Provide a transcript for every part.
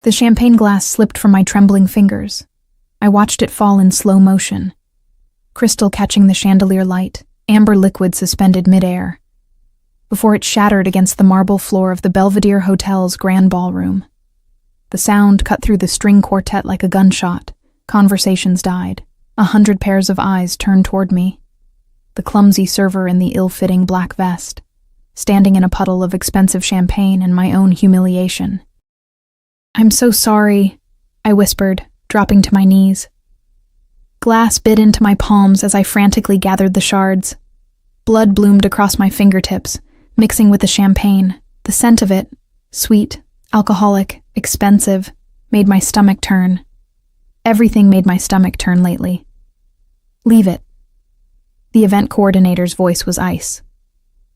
The champagne glass slipped from my trembling fingers. I watched it fall in slow motion. Crystal catching the chandelier light, amber liquid suspended midair, before it shattered against the marble floor of the Belvedere Hotel's grand ballroom. The sound cut through the string quartet like a gunshot. Conversations died. 100 pairs of eyes turned toward me. The clumsy server in the ill-fitting black vest, standing in a puddle of expensive champagne and my own humiliation. "I'm so sorry," I whispered, dropping to my knees. Glass bit into my palms as I frantically gathered the shards. Blood bloomed across my fingertips, mixing with the champagne. The scent of it, sweet, alcoholic, expensive, made my stomach turn. Everything made my stomach turn lately. "Leave it." The event coordinator's voice was ice.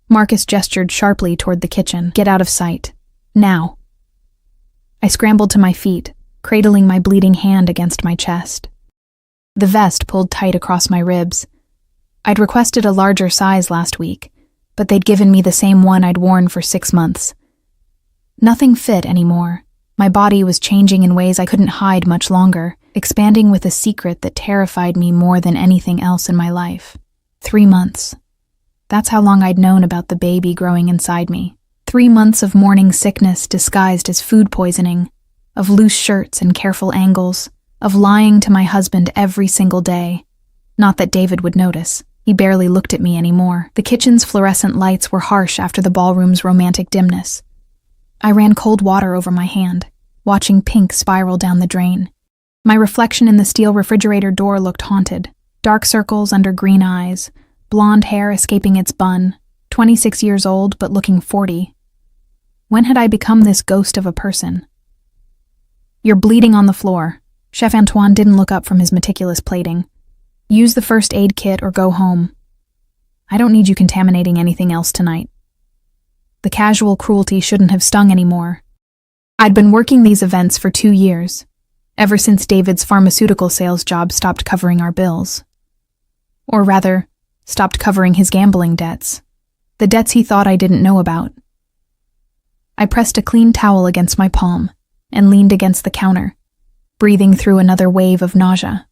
Marcus gestured sharply toward the kitchen. "Get out of sight. Now." I scrambled to my feet, cradling my bleeding hand against my chest. The vest pulled tight across my ribs. I'd requested a larger size last week, but they'd given me the same one I'd worn for 6 months. Nothing fit anymore. My body was changing in ways I couldn't hide much longer, expanding with a secret that terrified me more than anything else in my life. 3 months. That's how long I'd known about the baby growing inside me. 3 months of morning sickness disguised as food poisoning, of loose shirts and careful angles, of lying to my husband every single day. Not that David would notice. He barely looked at me anymore. The kitchen's fluorescent lights were harsh after the ballroom's romantic dimness. I ran cold water over my hand, watching pink spiral down the drain. My reflection in the steel refrigerator door looked haunted. Dark circles under green eyes, blonde hair escaping its bun, 26 years old but looking 40. When had I become this ghost of a person? "You're bleeding on the floor." Chef Antoine didn't look up from his meticulous plating. "Use the first aid kit or go home. I don't need you contaminating anything else tonight." The casual cruelty shouldn't have stung anymore. I'd been working these events for 2 years, ever since David's pharmaceutical sales job stopped covering our bills. Or rather, stopped covering his gambling debts, the debts he thought I didn't know about. I pressed a clean towel against my palm and leaned against the counter, breathing through another wave of nausea.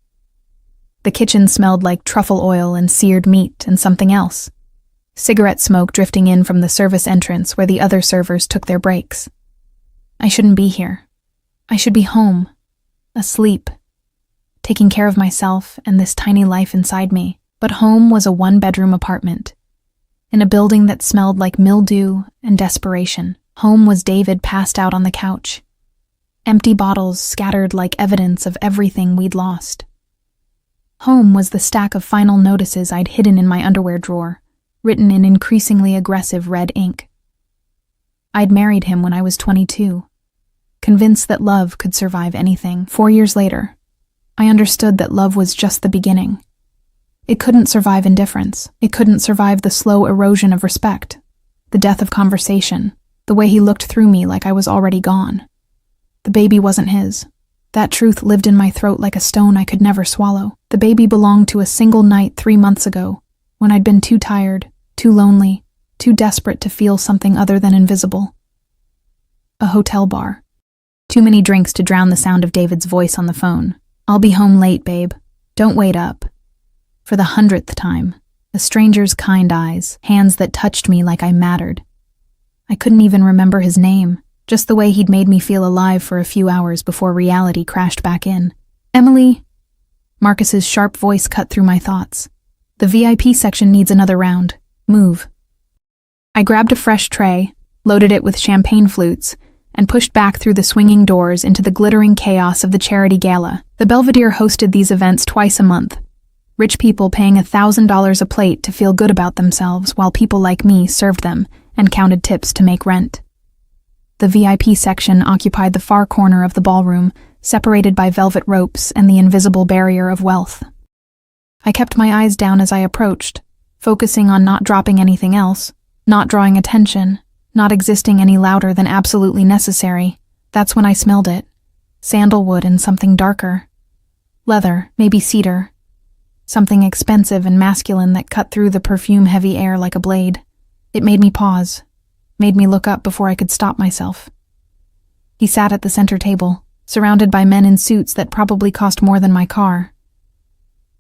The kitchen smelled like truffle oil and seared meat and something else. Cigarette smoke drifting in from the service entrance where the other servers took their breaks. I shouldn't be here. I should be home, asleep, taking care of myself and this tiny life inside me. But home was a 1-bedroom apartment, in a building that smelled like mildew and desperation. Home was David passed out on the couch. Empty bottles scattered like evidence of everything we'd lost. Home was the stack of final notices I'd hidden in my underwear drawer, written in increasingly aggressive red ink. I'd married him when I was 22, convinced that love could survive anything. 4 years later, I understood that love was just the beginning. It couldn't survive indifference. It couldn't survive the slow erosion of respect, the death of conversation, the way he looked through me like I was already gone. The baby wasn't his. That truth lived in my throat like a stone I could never swallow. The baby belonged to a single night 3 months ago, when I'd been too tired, too lonely, too desperate to feel something other than invisible. A hotel bar. Too many drinks to drown the sound of David's voice on the phone. "I'll be home late, babe. Don't wait up." For the 100th time, a stranger's kind eyes, hands that touched me like I mattered. I couldn't even remember his name, just the way he'd made me feel alive for a few hours before reality crashed back in. "Emily!" Marcus's sharp voice cut through my thoughts. "The VIP section needs another round. Move." I grabbed a fresh tray, loaded it with champagne flutes, and pushed back through the swinging doors into the glittering chaos of the charity gala. The Belvedere hosted these events twice a month. Rich people paying $1,000 a plate to feel good about themselves while people like me served them and counted tips to make rent. The VIP section occupied the far corner of the ballroom, separated by velvet ropes and the invisible barrier of wealth. I kept my eyes down as I approached, focusing on not dropping anything else, not drawing attention, not existing any louder than absolutely necessary. That's when I smelled it. Sandalwood and something darker. Leather, maybe cedar. Something expensive and masculine that cut through the perfume-heavy air like a blade. It made me pause, made me look up before I could stop myself. He sat at the center table, surrounded by men in suits that probably cost more than my car.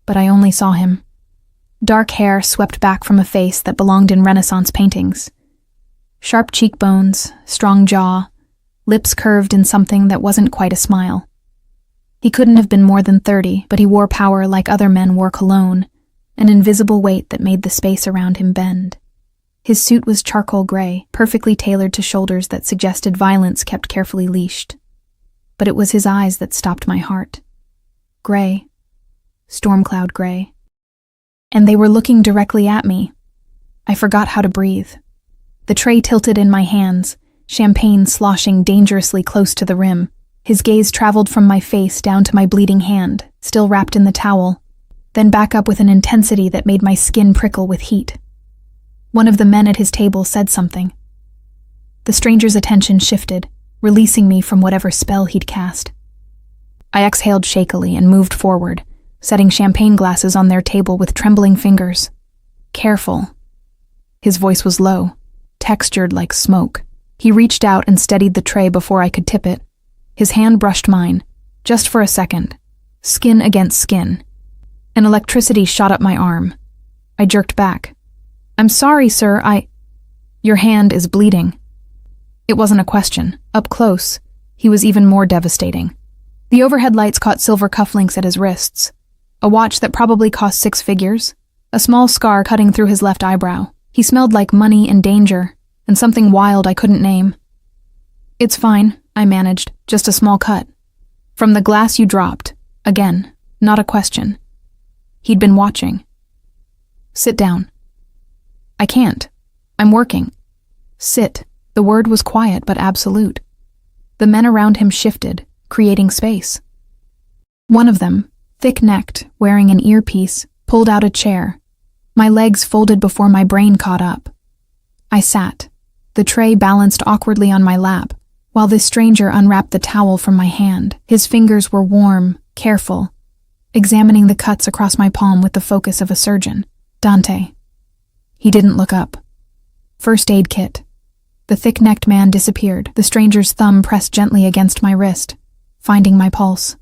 But I only saw him. Dark hair swept back from a face that belonged in Renaissance paintings. Sharp cheekbones, strong jaw, lips curved in something that wasn't quite a smile. He couldn't have been more than 30, but he wore power like other men wore cologne, an invisible weight that made the space around him bend. His suit was charcoal gray, perfectly tailored to shoulders that suggested violence kept carefully leashed. But it was his eyes that stopped my heart. Gray. Storm cloud gray. And they were looking directly at me. I forgot how to breathe. The tray tilted in my hands, champagne sloshing dangerously close to the rim. His gaze traveled from my face down to my bleeding hand, still wrapped in the towel, then back up with an intensity that made my skin prickle with heat. One of the men at his table said something. The stranger's attention shifted, releasing me from whatever spell he'd cast. I exhaled shakily and moved forward, setting champagne glasses on their table with trembling fingers. Careful. His voice was low, textured like smoke. He reached out and steadied the tray before I could tip it. His hand brushed mine, just for a second, skin against skin. An electricity shot up my arm. I jerked back. "I'm sorry, sir, Your hand is bleeding." It wasn't a question. Up close, he was even more devastating. The overhead lights caught silver cufflinks at his wrists, a watch that probably cost 6 figures, a small scar cutting through his left eyebrow. He smelled like money and danger, and something wild I couldn't name. "It's fine," I managed, "just a small cut. From the glass you dropped. Again, not a question." He'd been watching. "Sit down." "I can't. I'm working." "Sit." The word was quiet but absolute. The men around him shifted, creating space. One of them, thick-necked, wearing an earpiece, pulled out a chair. My legs folded before my brain caught up. I sat, the tray balanced awkwardly on my lap, while this stranger unwrapped the towel from my hand. His fingers were warm, careful, examining the cuts across my palm with the focus of a surgeon. "Dante." He didn't look up. "First aid kit." The thick-necked man disappeared, the stranger's thumb pressed gently against my wrist, finding my pulse.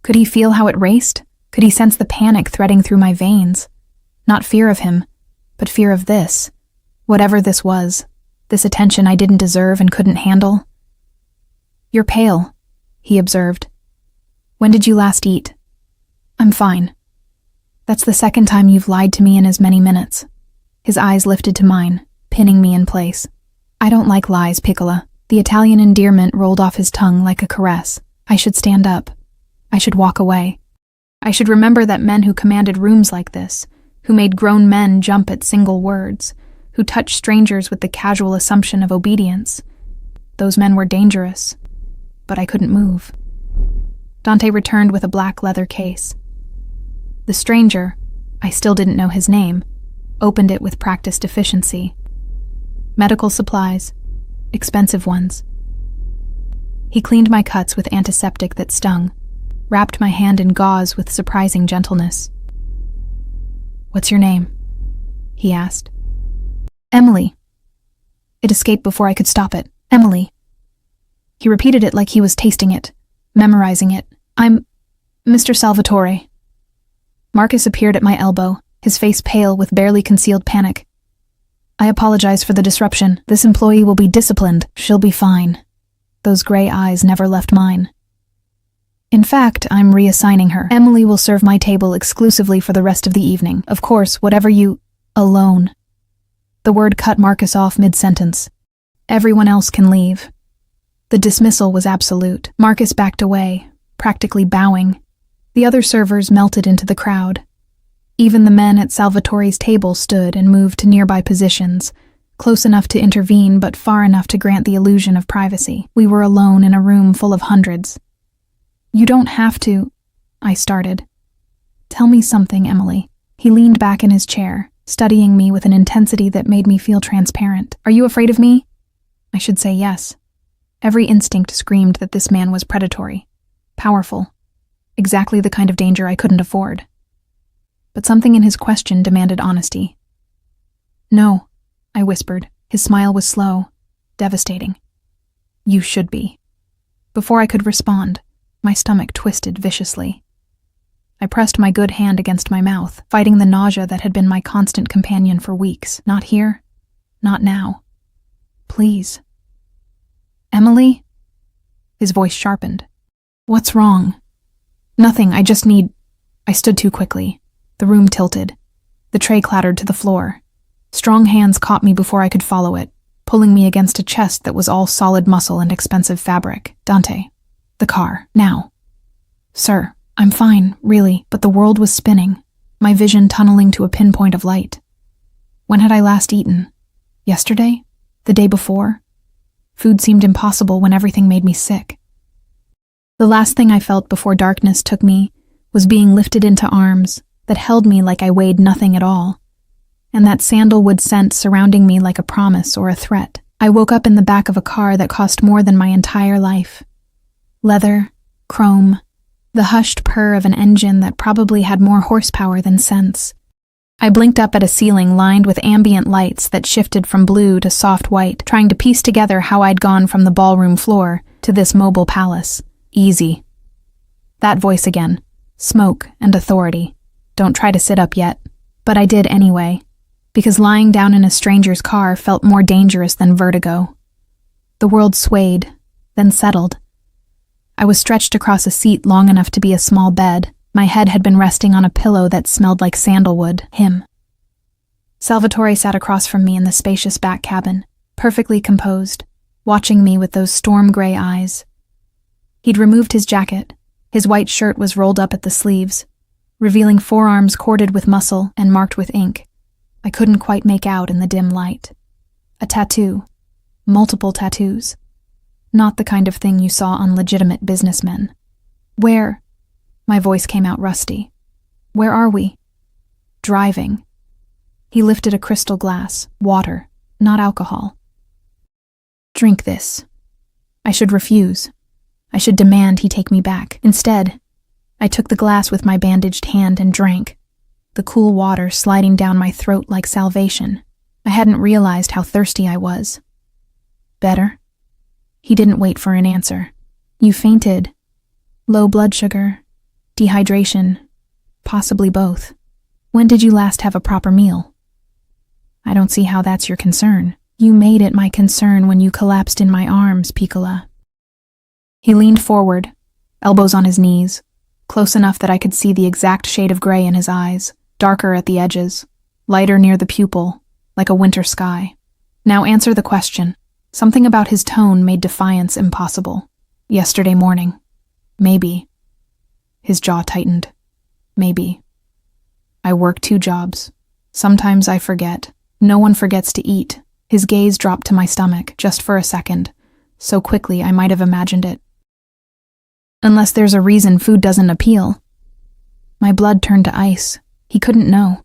Could he feel how it raced? Could he sense the panic threading through my veins? Not fear of him, but fear of this. Whatever this was, this attention I didn't deserve and couldn't handle. "You're pale," he observed. "When did you last eat?" "I'm fine." "That's the second time you've lied to me in as many minutes." His eyes lifted to mine, pinning me in place. "I don't like lies, Piccola." The Italian endearment rolled off his tongue like a caress. I should stand up. I should walk away. I should remember that men who commanded rooms like this, who made grown men jump at single words, who touched strangers with the casual assumption of obedience. Those men were dangerous, but I couldn't move. Dante returned with a black leather case. The stranger, I still didn't know his name, opened it with practiced efficiency. Medical supplies, expensive ones. He cleaned my cuts with antiseptic that stung, wrapped my hand in gauze with surprising gentleness. "What's your name?" he asked. "Emily." It escaped before I could stop it. "Emily." He repeated it like he was tasting it, memorizing it. "I'm Mr. Salvatore." Marcus appeared at my elbow, his face pale with barely concealed panic. "I apologize for the disruption. This employee will be disciplined. She'll be fine." Those gray eyes never left mine. "In fact, I'm reassigning her. Emily will serve my table exclusively for the rest of the evening. Of course, whatever you... alone." The word cut Marcus off mid-sentence. "Everyone else can leave." The dismissal was absolute. Marcus backed away, practically bowing. The other servers melted into the crowd. Even the men at Salvatore's table stood and moved to nearby positions, close enough to intervene but far enough to grant the illusion of privacy. We were alone in a room full of hundreds. "You don't have to," I started. "Tell me something, Emily." He leaned back in his chair, studying me with an intensity that made me feel transparent. "Are you afraid of me?" I should say yes. Every instinct screamed that this man was predatory, powerful, exactly the kind of danger I couldn't afford. But something in his question demanded honesty. "No," I whispered. His smile was slow, devastating. "You should be." Before I could respond, My stomach twisted viciously. I pressed my good hand against my mouth, fighting the nausea that had been my constant companion for weeks. Not here. Not now. Please. Emily? His voice sharpened. What's wrong? Nothing, I just need... I stood too quickly. The room tilted. The tray clattered to the floor. Strong hands caught me before I could follow it, pulling me against a chest that was all solid muscle and expensive fabric. Dante. The car. Now. Sir, I'm fine, really, but the world was spinning, my vision tunneling to a pinpoint of light. When had I last eaten? Yesterday? The day before? Food seemed impossible when everything made me sick. The last thing I felt before darkness took me was being lifted into arms that held me like I weighed nothing at all, and that sandalwood scent surrounding me like a promise or a threat. I woke up in the back of a car that cost more than my entire life. Leather, chrome, the hushed purr of an engine that probably had more horsepower than sense. I blinked up at a ceiling lined with ambient lights that shifted from blue to soft white, trying to piece together how I'd gone from the ballroom floor to this mobile palace. Easy. That voice again. Smoke and authority. Don't try to sit up yet. But I did anyway, because lying down in a stranger's car felt more dangerous than vertigo. The world swayed, then settled. I was stretched across a seat long enough to be a small bed. My head had been resting on a pillow that smelled like sandalwood. Him. Salvatore sat across from me in the spacious back cabin, perfectly composed, watching me with those storm-gray eyes. He'd removed his jacket. His white shirt was rolled up at the sleeves, revealing forearms corded with muscle and marked with ink. I couldn't quite make out in the dim light. A tattoo. Multiple tattoos. Not the kind of thing you saw on legitimate businessmen. Where? My voice came out rusty. Where are we? Driving. He lifted a crystal glass. Water, not alcohol. Drink this. I should refuse. I should demand he take me back. Instead, I took the glass with my bandaged hand and drank, the cool water sliding down my throat like salvation. I hadn't realized how thirsty I was. Better? He didn't wait for an answer. You fainted. Low blood sugar. Dehydration. Possibly both. When did you last have a proper meal? I don't see how that's your concern. You made it my concern when you collapsed in my arms, Piccola. He leaned forward, elbows on his knees, close enough that I could see the exact shade of gray in his eyes, darker at the edges, lighter near the pupil, like a winter sky. Now answer the question. Something about his tone made defiance impossible. Yesterday morning. Maybe. His jaw tightened. Maybe. I work 2 jobs. Sometimes I forget. No one forgets to eat. His gaze dropped to my stomach, just for a second, so quickly I might have imagined it. Unless there's a reason food doesn't appeal. My blood turned to ice. He couldn't know.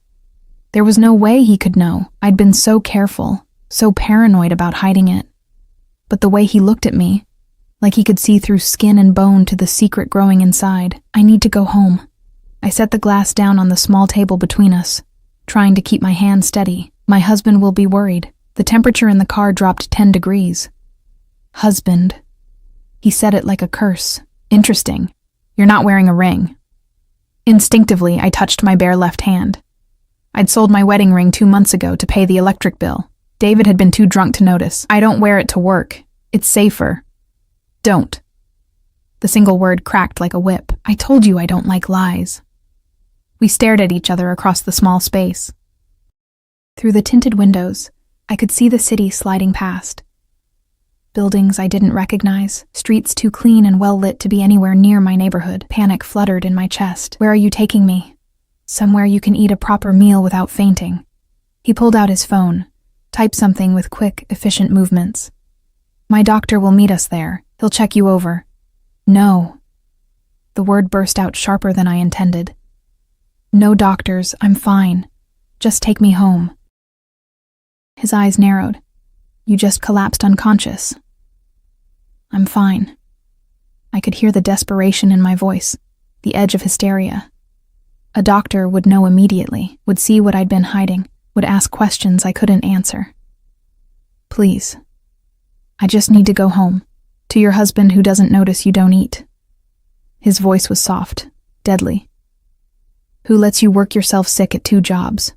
There was no way he could know. I'd been so careful, so paranoid about hiding it. But the way he looked at me, like he could see through skin and bone to the secret growing inside. I need to go home. I set the glass down on the small table between us, trying to keep my hand steady. My husband will be worried. The temperature in the car dropped 10 degrees. Husband. He said it like a curse. Interesting. You're not wearing a ring. Instinctively, I touched my bare left hand. I'd sold my wedding ring 2 months ago to pay the electric bill. David had been too drunk to notice. I don't wear it to work. It's safer. Don't. The single word cracked like a whip. I told you I don't like lies. We stared at each other across the small space. Through the tinted windows, I could see the city sliding past. Buildings I didn't recognize, streets too clean and well-lit to be anywhere near my neighborhood. Panic fluttered in my chest. Where are you taking me? Somewhere you can eat a proper meal without fainting. He pulled out his phone, typed something with quick, efficient movements. My doctor will meet us there. He'll check you over. No. The word burst out sharper than I intended. No doctors, I'm fine. Just take me home. His eyes narrowed. You just collapsed unconscious. I'm fine. I could hear the desperation in my voice, the edge of hysteria. A doctor would know immediately, would see what I'd been hiding, would ask questions I couldn't answer. Please. I just need to go home, to your husband who doesn't notice you don't eat. His voice was soft, deadly. Who lets you work yourself sick at 2 jobs?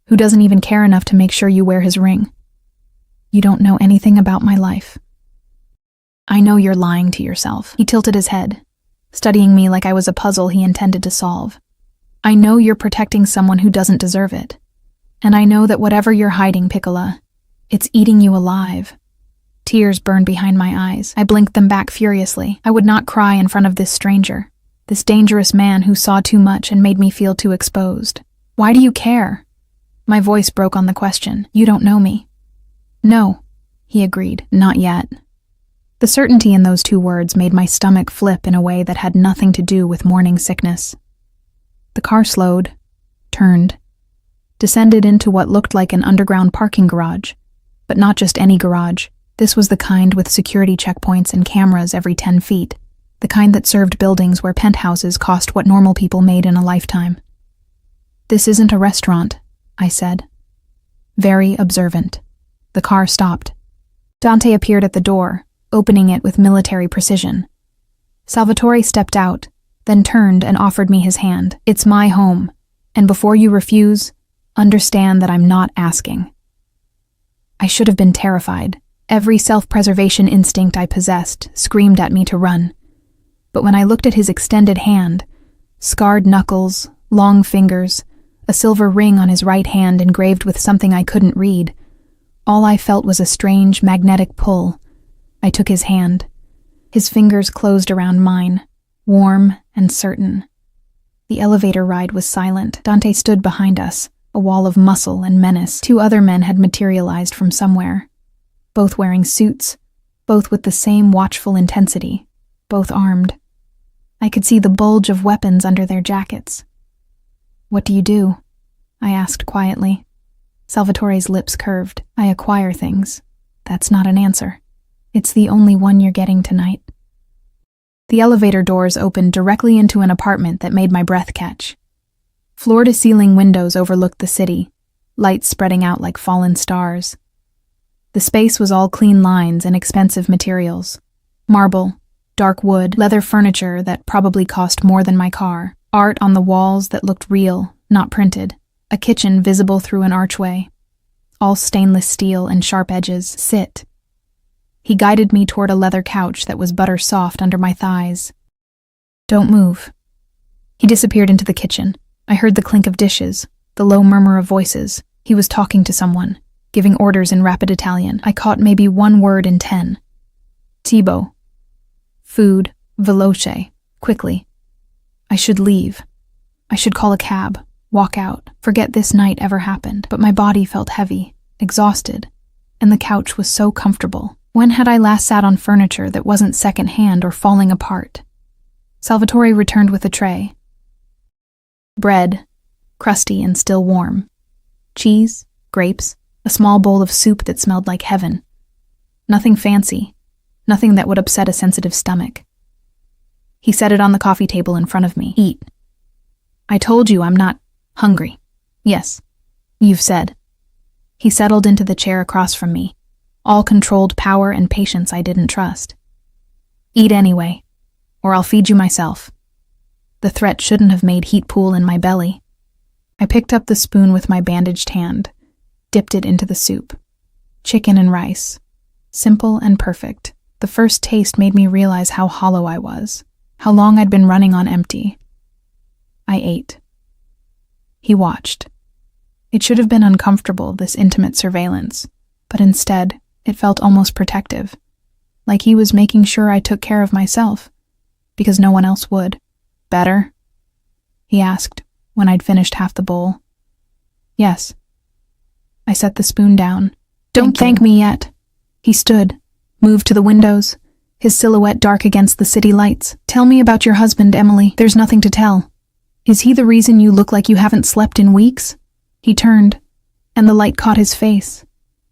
Who doesn't even care enough to make sure you wear his ring? You don't know anything about my life. I know you're lying to yourself. He tilted his head, studying me like I was a puzzle he intended to solve. I know you're protecting someone who doesn't deserve it. And I know that whatever you're hiding, Piccola, it's eating you alive. Tears burned behind my eyes. I blinked them back furiously. I would not cry in front of this stranger, this dangerous man who saw too much and made me feel too exposed. Why do you care? My voice broke on the question. You don't know me. No, he agreed. Not yet. The certainty in those 2 words made my stomach flip in a way that had nothing to do with morning sickness. The car slowed, turned, descended into what looked like an underground parking garage. But not just any garage. This was the kind with security checkpoints and cameras every 10 feet. The kind that served buildings where penthouses cost what normal people made in a lifetime. This isn't a restaurant, I said. Very observant. The car stopped. Dante appeared at the door, opening it with military precision. Salvatore stepped out, then turned and offered me his hand. It's my home, and before you refuse, understand that I'm not asking. I should have been terrified. Every self-preservation instinct I possessed screamed at me to run. But when I looked at his extended hand, scarred knuckles, long fingers, a silver ring on his right hand engraved with something I couldn't read, all I felt was a strange magnetic pull. I took his hand. His fingers closed around mine, warm and certain. The elevator ride was silent. Dante stood behind us, a wall of muscle and menace. 2 other men had materialized from somewhere. Both wearing suits, both with the same watchful intensity, both armed. I could see the bulge of weapons under their jackets. What do you do? I asked quietly. Salvatore's lips curved. I acquire things. That's not an answer. It's the only one you're getting tonight. The elevator doors opened directly into an apartment that made my breath catch. Floor-to-ceiling windows overlooked the city, lights spreading out like fallen stars. The space was all clean lines and expensive materials. Marble, dark wood, leather furniture that probably cost more than my car, art on the walls that looked real, not printed, a kitchen visible through an archway. All stainless steel and sharp edges. Sit. He guided me toward a leather couch that was butter soft under my thighs. Don't move. He disappeared into the kitchen. I heard the clink of dishes, the low murmur of voices. He was talking to someone, giving orders in rapid Italian. I caught maybe 1 word in 10. Cibo. Food. Veloce. Quickly. I should leave. I should call a cab, walk out, forget this night ever happened. But my body felt heavy, exhausted, and the couch was so comfortable. When had I last sat on furniture that wasn't second-hand or falling apart? Salvatore returned with a tray. Bread, crusty and still warm. Cheese, grapes, a small bowl of soup that smelled like heaven. Nothing fancy, nothing that would upset a sensitive stomach. He set it on the coffee table in front of me. Eat. I told you I'm not hungry. Yes, you've said. He settled into the chair across from me, all controlled power and patience I didn't trust. Eat anyway, or I'll feed you myself. The threat shouldn't have made heat pool in my belly. I picked up the spoon with my bandaged hand, dipped it into the soup. Chicken and rice. Simple and perfect. The first taste made me realize how hollow I was, how long I'd been running on empty. I ate. He watched. It should have been uncomfortable, this intimate surveillance, but instead, it felt almost protective, like he was making sure I took care of myself, because no one else would. Better? He asked, when I'd finished half the bowl. Yes. I set the spoon down. Don't thank me yet. He stood, moved to the windows, his silhouette dark against the city lights. Tell me about your husband, Emily. There's nothing to tell. Is he the reason you look like you haven't slept in weeks? He turned, and the light caught his face,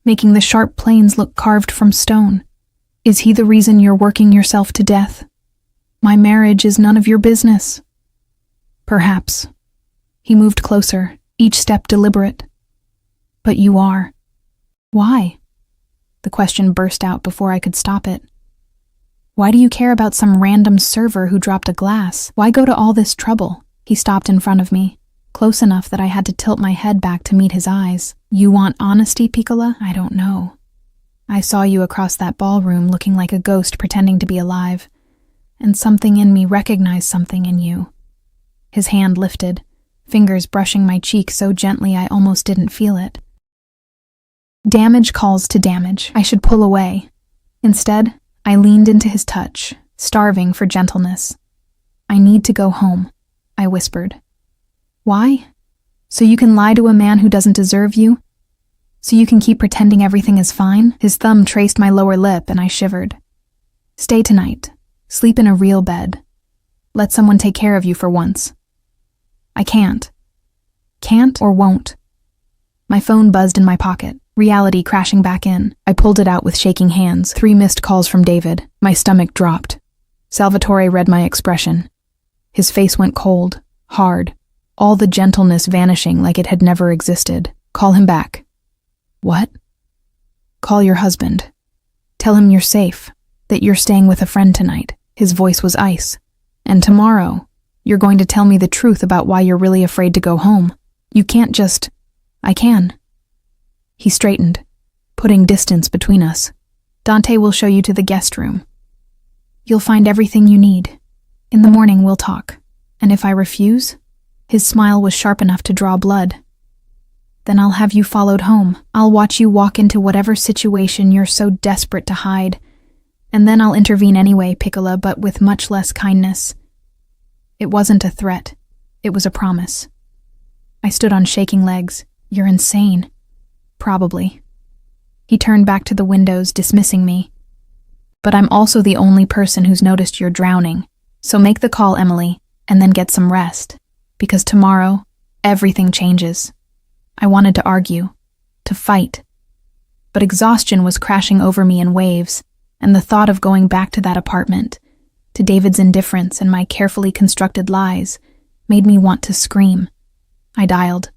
making the sharp planes look carved from stone. Is he the reason you're working yourself to death? My marriage is none of your business. Perhaps. He moved closer, each step deliberate. But you are. Why? The question burst out before I could stop it. Why do you care about some random server who dropped a glass? Why go to all this trouble? He stopped in front of me, close enough that I had to tilt my head back to meet his eyes. You want honesty, Piccola? I don't know. I saw you across that ballroom looking like a ghost pretending to be alive, and something in me recognized something in you. His hand lifted, fingers brushing my cheek so gently I almost didn't feel it. Damage calls to damage. I should pull away. Instead, I leaned into his touch, starving for gentleness. I need to go home, I whispered. Why? So you can lie to a man who doesn't deserve you? So you can keep pretending everything is fine? His thumb traced my lower lip and I shivered. Stay tonight. Sleep in a real bed. Let someone take care of you for once. I can't. Can't or won't. My phone buzzed in my pocket, reality crashing back in. I pulled it out with shaking hands. 3 missed calls from David. My stomach dropped. Salvatore read my expression. His face went cold, hard, all the gentleness vanishing like it had never existed. Call him back. What? Call your husband. Tell him you're safe, that you're staying with a friend tonight. His voice was ice. And tomorrow, you're going to tell me the truth about why you're really afraid to go home. You can't just... I can. He straightened, putting distance between us. Dante will show you to the guest room. You'll find everything you need. In the morning, we'll talk. And if I refuse? His smile was sharp enough to draw blood. Then I'll have you followed home. I'll watch you walk into whatever situation you're so desperate to hide. And then I'll intervene anyway, Piccola, but with much less kindness. It wasn't a threat. It was a promise. I stood on shaking legs. You're insane. Probably. He turned back to the windows, dismissing me. But I'm also the only person who's noticed you're drowning. So make the call, Emily, and then get some rest. Because tomorrow, everything changes. I wanted to argue, to fight. But exhaustion was crashing over me in waves, and the thought of going back to that apartment, to David's indifference and my carefully constructed lies, made me want to scream. I dialed.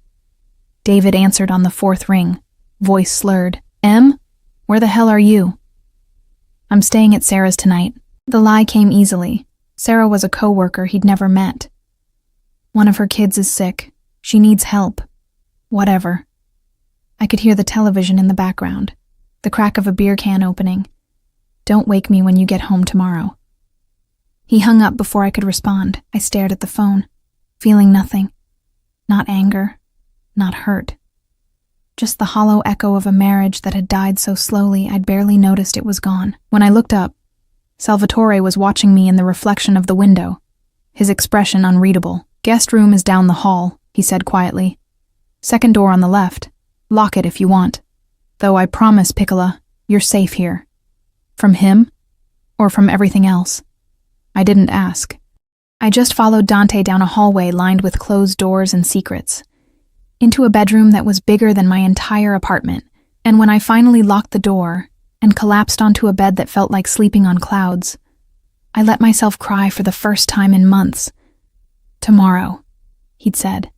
David answered on the 4th ring, voice slurred. Em? Where the hell are you? I'm staying at Sarah's tonight. The lie came easily. Sarah was a co-worker he'd never met. One of her kids is sick. She needs help. Whatever. I could hear the television in the background, the crack of a beer can opening. Don't wake me when you get home tomorrow. He hung up before I could respond. I stared at the phone, feeling nothing. Not anger, not hurt. Just the hollow echo of a marriage that had died so slowly I'd barely noticed it was gone. When I looked up, Salvatore was watching me in the reflection of the window, his expression unreadable. Guest room is down the hall, he said quietly. 2nd door on the left. Lock it if you want. Though I promise, Piccola, you're safe here. From him? Or from everything else? I didn't ask. I just followed Dante down a hallway lined with closed doors and secrets, into a bedroom that was bigger than my entire apartment, and when I finally locked the door and collapsed onto a bed that felt like sleeping on clouds, I let myself cry for the first time in months. Tomorrow, he'd said.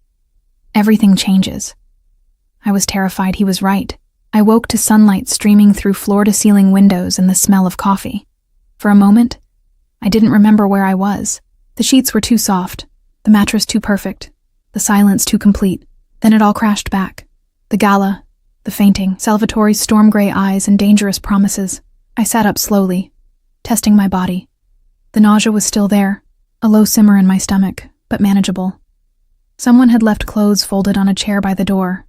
Everything changes. I was terrified he was right. I woke to sunlight streaming through floor-to-ceiling windows and the smell of coffee. For a moment, I didn't remember where I was. The sheets were too soft, the mattress too perfect, the silence too complete. Then it all crashed back. The gala, the fainting, Salvatore's storm-gray eyes and dangerous promises. I sat up slowly, testing my body. The nausea was still there, a low simmer in my stomach, but manageable. Someone had left clothes folded on a chair by the door,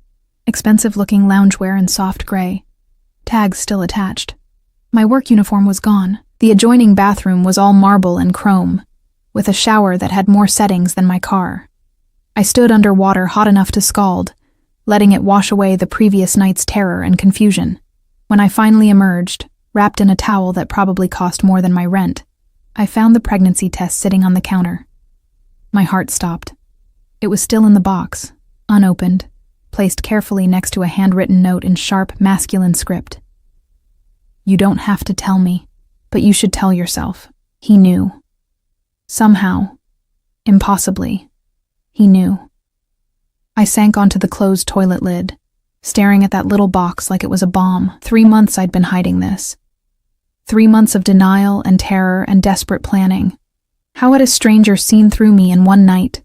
expensive-looking loungewear in soft gray, tags still attached. My work uniform was gone. The adjoining bathroom was all marble and chrome, with a shower that had more settings than my car. I stood under water hot enough to scald, letting it wash away the previous night's terror and confusion. When I finally emerged, wrapped in a towel that probably cost more than my rent, I found the pregnancy test sitting on the counter. My heart stopped. It was still in the box, unopened, placed carefully next to a handwritten note in sharp, masculine script. You don't have to tell me, but you should tell yourself. He knew. Somehow, impossibly, he knew. I sank onto the closed toilet lid, staring at that little box like it was a bomb. 3 months I'd been hiding this. 3 months of denial and terror and desperate planning. How had a stranger seen through me in one night?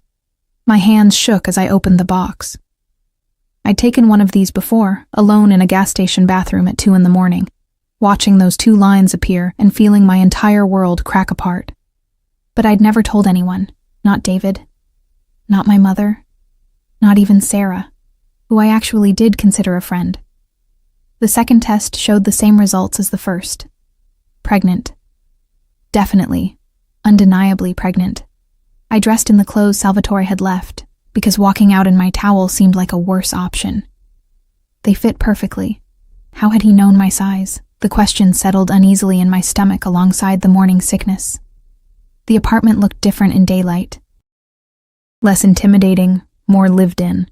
My hands shook as I opened the box. I'd taken one of these before, alone in a gas station bathroom at 2 a.m, watching those 2 lines appear and feeling my entire world crack apart. But I'd never told anyone, not David, not my mother, not even Sarah, who I actually did consider a friend. The second test showed the same results as the first. Pregnant. Definitely, undeniably pregnant. I dressed in the clothes Salvatore had left, because walking out in my towel seemed like a worse option. They fit perfectly. How had he known my size? The question settled uneasily in my stomach alongside the morning sickness. The apartment looked different in daylight. Less intimidating, more lived in.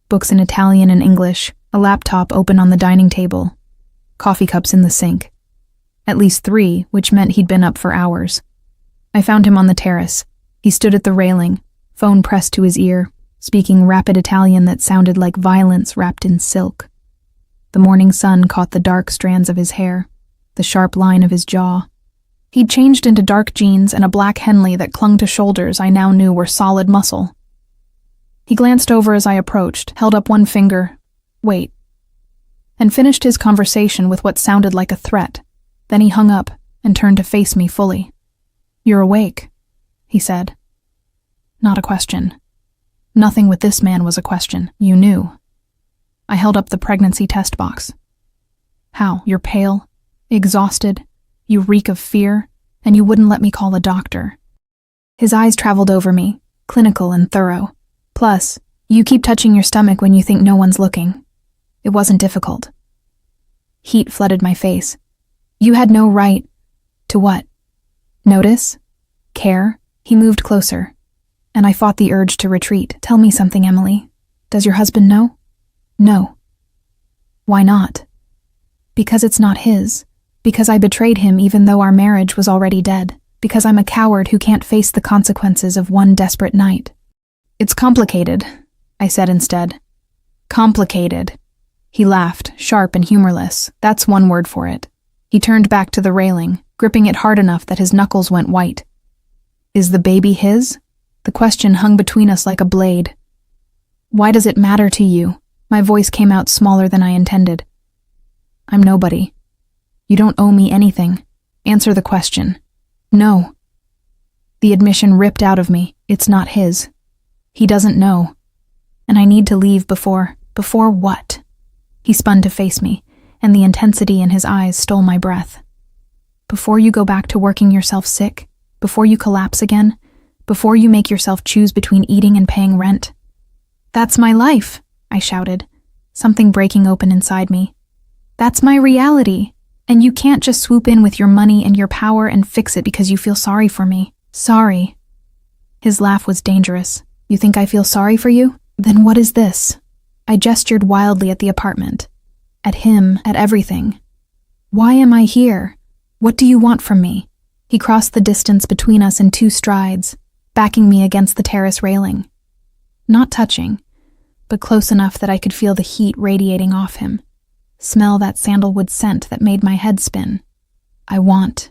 Books in Italian and English, a laptop open on the dining table, coffee cups in the sink. At least 3, which meant he'd been up for hours. I found him on the terrace. He stood at the railing, phone pressed to his ear, speaking rapid Italian that sounded like violence wrapped in silk. The morning sun caught the dark strands of his hair, the sharp line of his jaw. He'd changed into dark jeans and a black Henley that clung to shoulders I now knew were solid muscle. He glanced over as I approached, held up one finger, wait, and finished his conversation with what sounded like a threat. Then he hung up and turned to face me fully. "You're awake," he said. Not a question. Nothing with this man was a question. You knew. I held up the pregnancy test box. How? You're pale, exhausted, you reek of fear, and you wouldn't let me call a doctor. His eyes traveled over me, clinical and thorough. Plus, you keep touching your stomach when you think no one's looking. It wasn't difficult. Heat flooded my face. You had no right to what? Notice? Care? He moved closer, and I fought the urge to retreat. Tell me something, Emily. Does your husband know? No. Why not? Because it's not his. Because I betrayed him even though our marriage was already dead. Because I'm a coward who can't face the consequences of one desperate night. It's complicated, I said instead. Complicated. He laughed, sharp and humorless. That's one word for it. He turned back to the railing, gripping it hard enough that his knuckles went white. Is the baby his? The question hung between us like a blade. Why does it matter to you? My voice came out smaller than I intended. I'm nobody. You don't owe me anything. Answer the question. No. The admission ripped out of me. It's not his. He doesn't know. And I need to leave before what? He spun to face me, and the intensity in his eyes stole my breath. Before you go back to working yourself sick, before you collapse again, before you make yourself choose between eating and paying rent. That's my life, I shouted, something breaking open inside me. That's my reality, and you can't just swoop in with your money and your power and fix it because you feel sorry for me. Sorry. His laugh was dangerous. You think I feel sorry for you? Then what is this? I gestured wildly at the apartment. At him, at everything. Why am I here? What do you want from me? He crossed the distance between us in 2 strides, backing me against the terrace railing. Not touching, but close enough that I could feel the heat radiating off him. Smell that sandalwood scent that made my head spin. I want,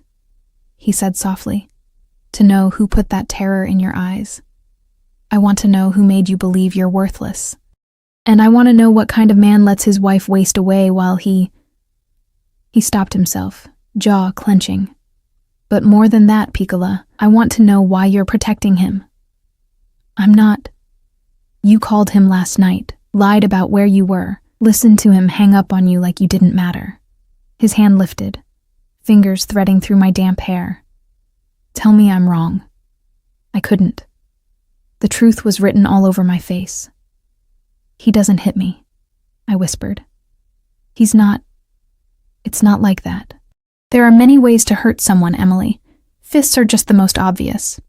he said softly, to know who put that terror in your eyes. I want to know who made you believe you're worthless. And I want to know what kind of man lets his wife waste away while he stopped himself, jaw clenching. But more than that, Piccola, I want to know why you're protecting him. I'm not. You called him last night, lied about where you were, listened to him hang up on you like you didn't matter. His hand lifted, fingers threading through my damp hair. Tell me I'm wrong. I couldn't. The truth was written all over my face. He doesn't hit me, I whispered. It's not like that. There are many ways to hurt someone, Emily. Fists are just the most obvious.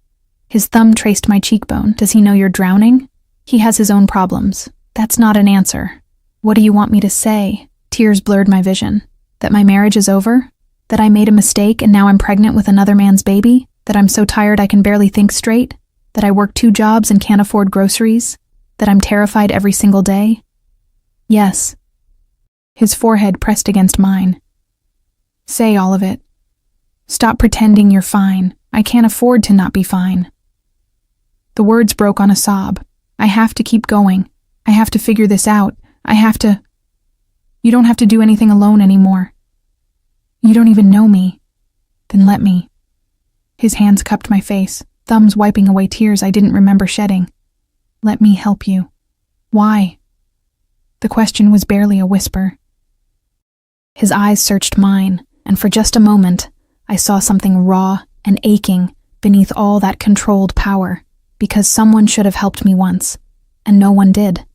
His thumb traced my cheekbone. Does he know you're drowning? He has his own problems. That's not an answer. What do you want me to say? Tears blurred my vision. That my marriage is over? That I made a mistake and now I'm pregnant with another man's baby? That I'm so tired I can barely think straight? That I work 2 jobs and can't afford groceries? That I'm terrified every single day? Yes. His forehead pressed against mine. Say all of it. Stop pretending you're fine. I can't afford to not be fine. The words broke on a sob. I have to keep going. I have to figure this out. I have to... You don't have to do anything alone anymore. You don't even know me. Then let me. His hands cupped my face, thumbs wiping away tears I didn't remember shedding. Let me help you. Why? The question was barely a whisper. His eyes searched mine, and for just a moment, I saw something raw and aching beneath all that controlled power, because someone should have helped me once, and no one did.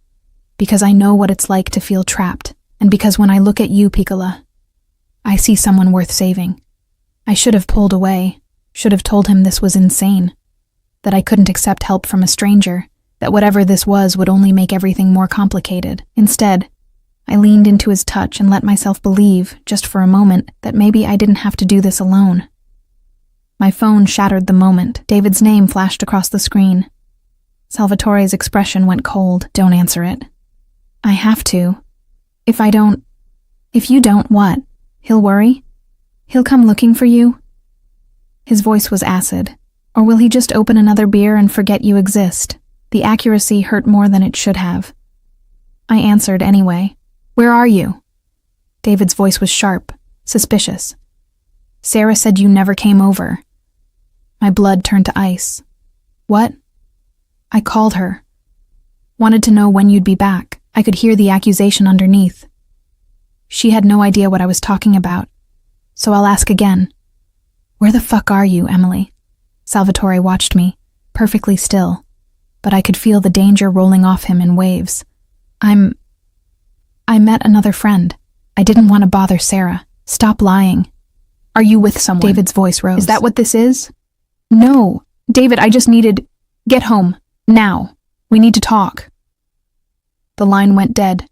Because I know what it's like to feel trapped, and because when I look at you, Piccola, I see someone worth saving. I should have pulled away, should have told him this was insane, that I couldn't accept help from a stranger, that whatever this was would only make everything more complicated. Instead, I leaned into his touch and let myself believe, just for a moment, that maybe I didn't have to do this alone. My phone shattered the moment. David's name flashed across the screen. Salvatore's expression went cold. Don't answer it. I have to. If you don't, what? He'll worry? He'll come looking for you? His voice was acid. Or will he just open another beer and forget you exist? The accuracy hurt more than it should have. I answered anyway. Where are you? David's voice was sharp, suspicious. Sarah said you never came over. My blood turned to ice. What? I called her. Wanted to know when you'd be back. I could hear the accusation underneath. She had no idea what I was talking about. So I'll ask again. Where the fuck are you, Emily? Salvatore watched me, perfectly still, but I could feel the danger rolling off him in waves. I met another friend. I didn't want to bother Sarah. Stop lying. Are you with someone? David's voice rose. Is that what this is? No. David, I just needed... Get home. Now. We need to talk. The line went dead.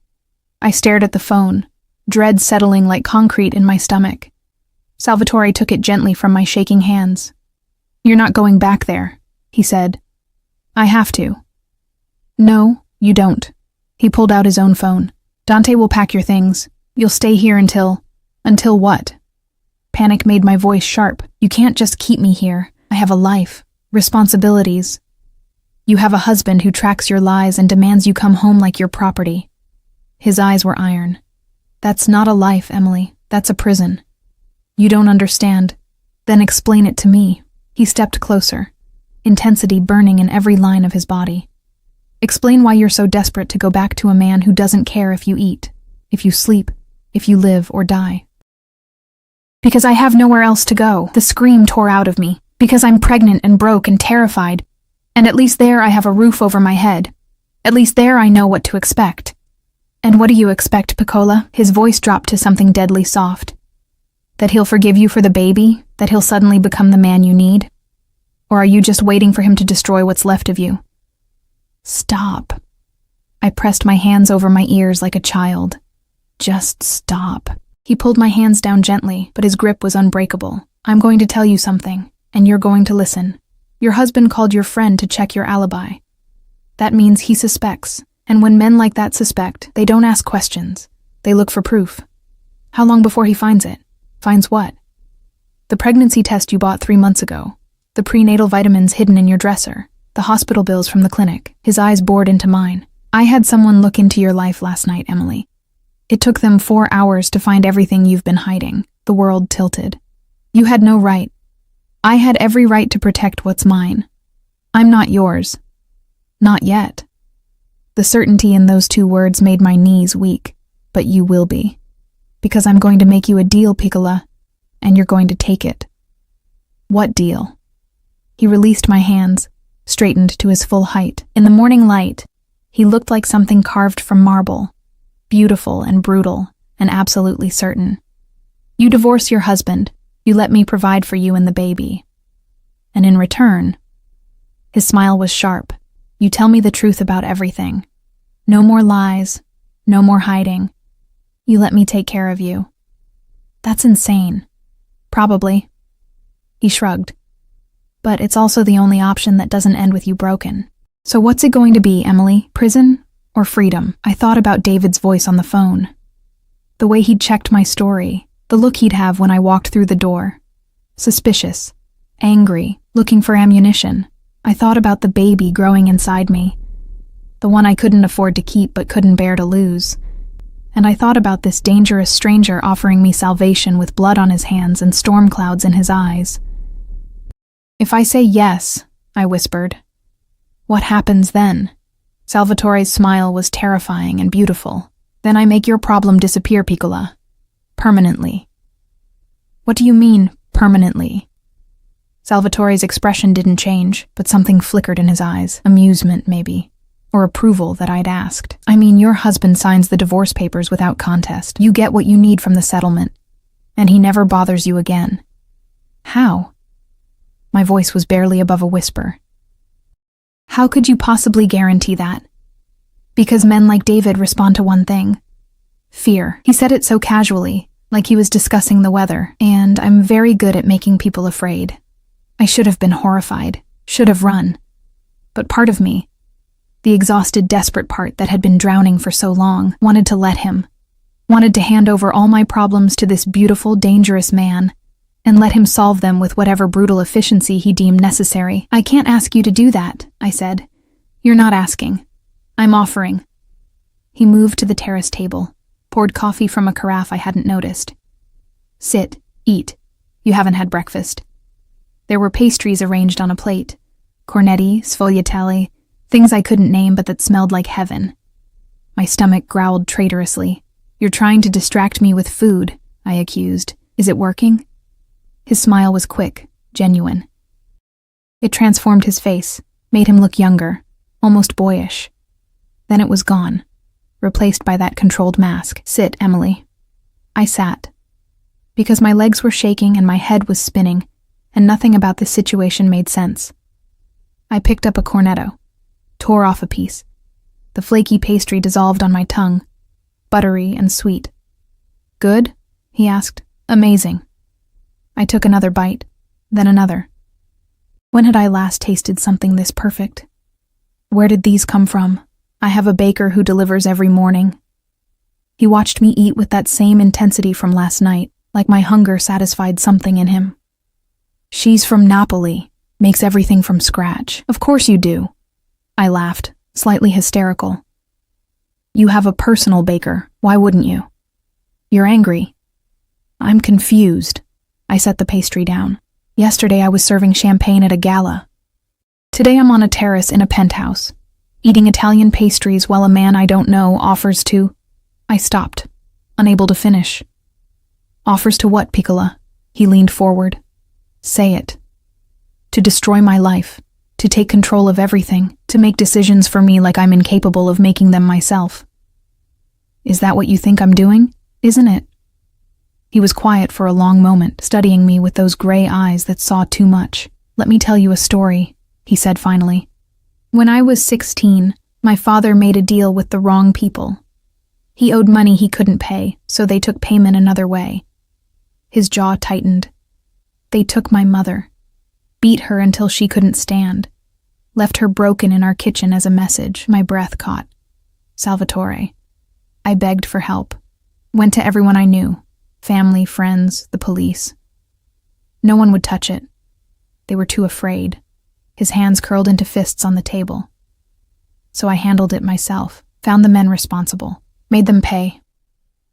I stared at the phone, dread settling like concrete in my stomach. Salvatore took it gently from my shaking hands. You're not going back there, he said. I have to. No, you don't. He pulled out his own phone. Dante will pack your things. You'll stay here until... Until what? Panic made my voice sharp. You can't just keep me here. I have a life. Responsibilities. You have a husband who tracks your lies and demands you come home like your property. His eyes were iron. That's not a life, Emily. That's a prison. You don't understand. Then explain it to me. He stepped closer, intensity burning in every line of his body. Explain why you're so desperate to go back to a man who doesn't care if you eat, if you sleep, if you live or die. Because I have nowhere else to go. The scream tore out of me. Because I'm pregnant and broke and terrified. And at least there I have a roof over my head. At least there I know what to expect. And what do you expect, Piccola? His voice dropped to something deadly soft. That he'll forgive you for the baby? That he'll suddenly become the man you need? Or are you just waiting for him to destroy what's left of you? Stop. I pressed my hands over my ears like a child. Just stop. He pulled my hands down gently, but his grip was unbreakable. I'm going to tell you something, and you're going to listen. Your husband called your friend to check your alibi. That means he suspects, and when men like that suspect, they don't ask questions. They look for proof. How long before he finds it? Finds what? The pregnancy test you bought 3 months ago. The prenatal vitamins hidden in your dresser. The hospital bills from the clinic. His eyes bored into mine. I had someone look into your life last night, Emily. It took them 4 hours to find everything you've been hiding. The world tilted. You had no right. I had every right to protect what's mine. I'm not yours. Not yet. The certainty in those 2 words made my knees weak. But you will be. Because I'm going to make you a deal, Piccola, and you're going to take it. What deal? He released my hands, straightened to his full height. In the morning light, he looked like something carved from marble, beautiful and brutal, and absolutely certain. You divorce your husband, you let me provide for you and the baby. And in return, his smile was sharp, you tell me the truth about everything. No more lies, no more hiding. You let me take care of you. That's insane. Probably. He shrugged. But it's also the only option that doesn't end with you broken. So what's it going to be, Emily? Prison or freedom? I thought about David's voice on the phone. The way he'd checked my story, the look he'd have when I walked through the door. suspicious, angry, looking for ammunition. I thought about the baby growing inside me, the one I couldn't afford to keep but couldn't bear to lose. And I thought about this dangerous stranger offering me salvation with blood on his hands and storm clouds in his eyes. "If I say yes," I whispered, "what happens then?" Salvatore's smile was terrifying and beautiful. "Then I make your problem disappear, Piccola. Permanently." "What do you mean, permanently?" Salvatore's expression didn't change, but something flickered in his eyes. Amusement, maybe. Or approval that I'd asked. "I mean, your husband signs the divorce papers without contest. You get what you need from the settlement, and he never bothers you again." "How?" My voice was barely above a whisper. "How could you possibly guarantee that?" "Because men like David respond to one thing. Fear." He said it so casually, like he was discussing the weather, and I'm very good at making people afraid. I should have been horrified, should have run. But part of me, the exhausted, desperate part that had been drowning for so long, wanted to let him, wanted to hand over all my problems to this beautiful, dangerous man, and let him solve them with whatever brutal efficiency he deemed necessary. "I can't ask you to do that," I said. "You're not asking. I'm offering." He moved to the terrace table, poured coffee from a carafe I hadn't noticed. "Sit, eat. You haven't had breakfast." There were pastries arranged on a plate. Cornetti, sfogliatelli, things I couldn't name but that smelled like heaven. My stomach growled traitorously. "You're trying to distract me with food," I accused. "Is it working?" His smile was quick, genuine. It transformed his face, made him look younger, almost boyish. Then it was gone, replaced by that controlled mask. "Sit, Emily." I sat. Because my legs were shaking and my head was spinning, and nothing about this situation made sense. I picked up a cornetto, tore off a piece. The flaky pastry dissolved on my tongue, buttery and sweet. "Good?" he asked. "Amazing." I took another bite, then another. When had I last tasted something this perfect? Where did these come from? I have a baker who delivers every morning. He watched me eat with that same intensity from last night, like my hunger satisfied something in him. "She's from Napoli, makes everything from scratch." "Of course you do." I laughed, slightly hysterical. "You have a personal baker, why wouldn't you?" "You're angry." "I'm confused." I set the pastry down. "Yesterday I was serving champagne at a gala. Today I'm on a terrace in a penthouse, eating Italian pastries while a man I don't know offers to—" I stopped, unable to finish. "Offers to what, Piccola?" He leaned forward. "Say it." "To destroy my life, to take control of everything, to make decisions for me like I'm incapable of making them myself." "Is that what you think I'm doing? Isn't it?" He was quiet for a long moment, studying me with those gray eyes that saw too much. "Let me tell you a story," he said finally. "When I was 16, my father made a deal with the wrong people. He owed money he couldn't pay, so they took payment another way." His jaw tightened. "They took my mother, beat her until she couldn't stand, left her broken in our kitchen as a message." My breath caught. "Salvatore." I begged for help, went to everyone I knew, family, friends, the police. No one would touch it. They were too afraid. His hands curled into fists on the table. So I handled it myself, found the men responsible, made them pay,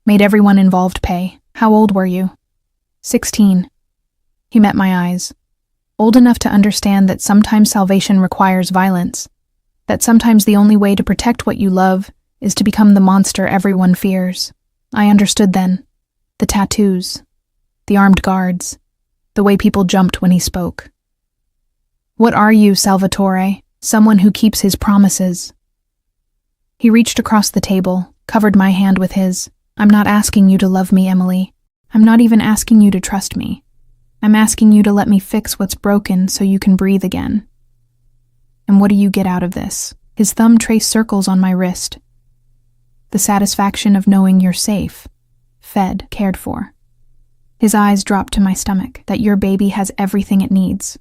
made everyone involved pay. "How old were you?" 16. He met my eyes. "Old enough to understand that sometimes salvation requires violence, that sometimes the only way to protect what you love is to become the monster everyone fears." I understood then. The tattoos, the armed guards, the way people jumped when he spoke. "What are you, Salvatore? Someone who keeps his promises." He reached across the table, covered my hand with his. "I'm not asking you to love me, Emily. I'm not even asking you to trust me. I'm asking you to let me fix what's broken so you can breathe again." "And what do you get out of this?" His thumb traced circles on my wrist. "The satisfaction of knowing you're safe, fed, cared for." His eyes dropped to my stomach. "That your baby has everything it needs.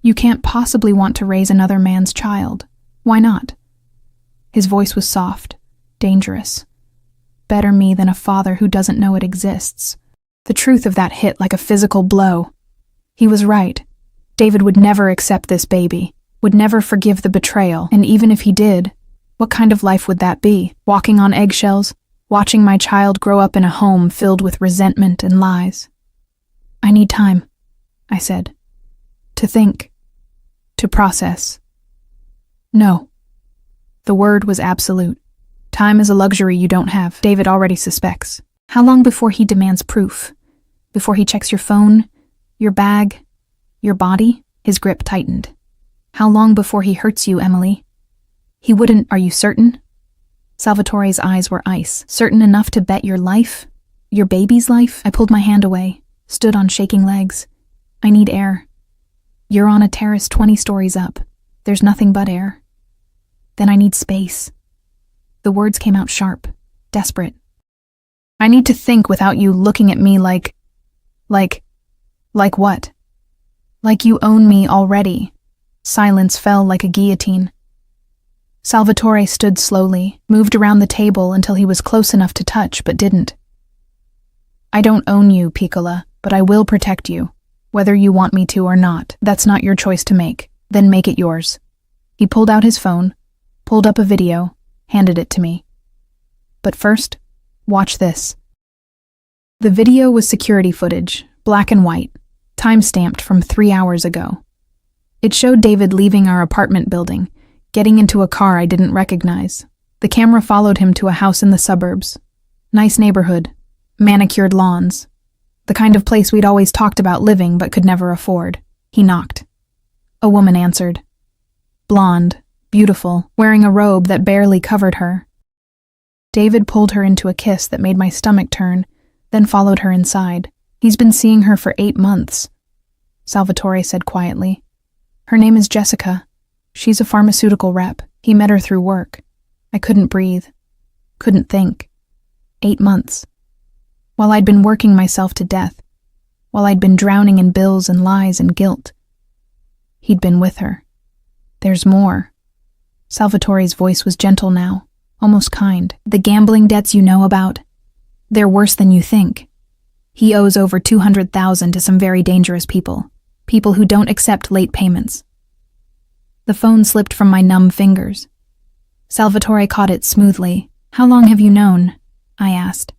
You can't possibly want to raise another man's child. Why not?" His voice was soft, dangerous. "Better me than a father who doesn't know it exists." The truth of that hit like a physical blow. He was right. David would never accept this baby, would never forgive the betrayal, and even if he did, what kind of life would that be? Walking on eggshells, watching my child grow up in a home filled with resentment and lies. I need time, I said. To think. To process. No. The word was absolute. Time is a luxury you don't have. David already suspects. How long before he demands proof? Before he checks your phone, your bag, your body? His grip tightened. How long before he hurts you, Emily? He wouldn't, are you certain? Salvatore's eyes were ice. Certain enough to bet your life? Your baby's life? I pulled my hand away, stood on shaking legs. I need air. You're on a terrace 20 stories up. There's nothing but air. Then I need space. The words came out sharp, desperate. I need to think without you looking at me like what? Like you own me already. Silence fell like a guillotine. Salvatore stood slowly, moved around the table until he was close enough to touch, but didn't. I don't own you, Piccola, but I will protect you, whether you want me to or not. That's not your choice to make. Then make it yours. He pulled out his phone, pulled up a video, handed it to me. But first, watch this. The video was security footage, black and white, time-stamped from 3 hours ago. It showed David leaving our apartment building, getting into a car I didn't recognize. The camera followed him to a house in the suburbs. Nice neighborhood, manicured lawns. The kind of place we'd always talked about living but could never afford. He knocked. A woman answered. Blonde, beautiful, wearing a robe that barely covered her. David pulled her into a kiss that made my stomach turn, then followed her inside. He's been seeing her for 8 months, Salvatore said quietly. Her name is Jessica. She's a pharmaceutical rep. He met her through work. I couldn't breathe. Couldn't think. 8 months. While I'd been working myself to death. While I'd been drowning in bills and lies and guilt. He'd been with her. There's more. Salvatore's voice was gentle now, almost kind. The gambling debts you know about? They're worse than you think. He owes over $200,000 to some very dangerous people. People who don't accept late payments. The phone slipped from my numb fingers. Salvatore caught it smoothly. How long have you known? I asked.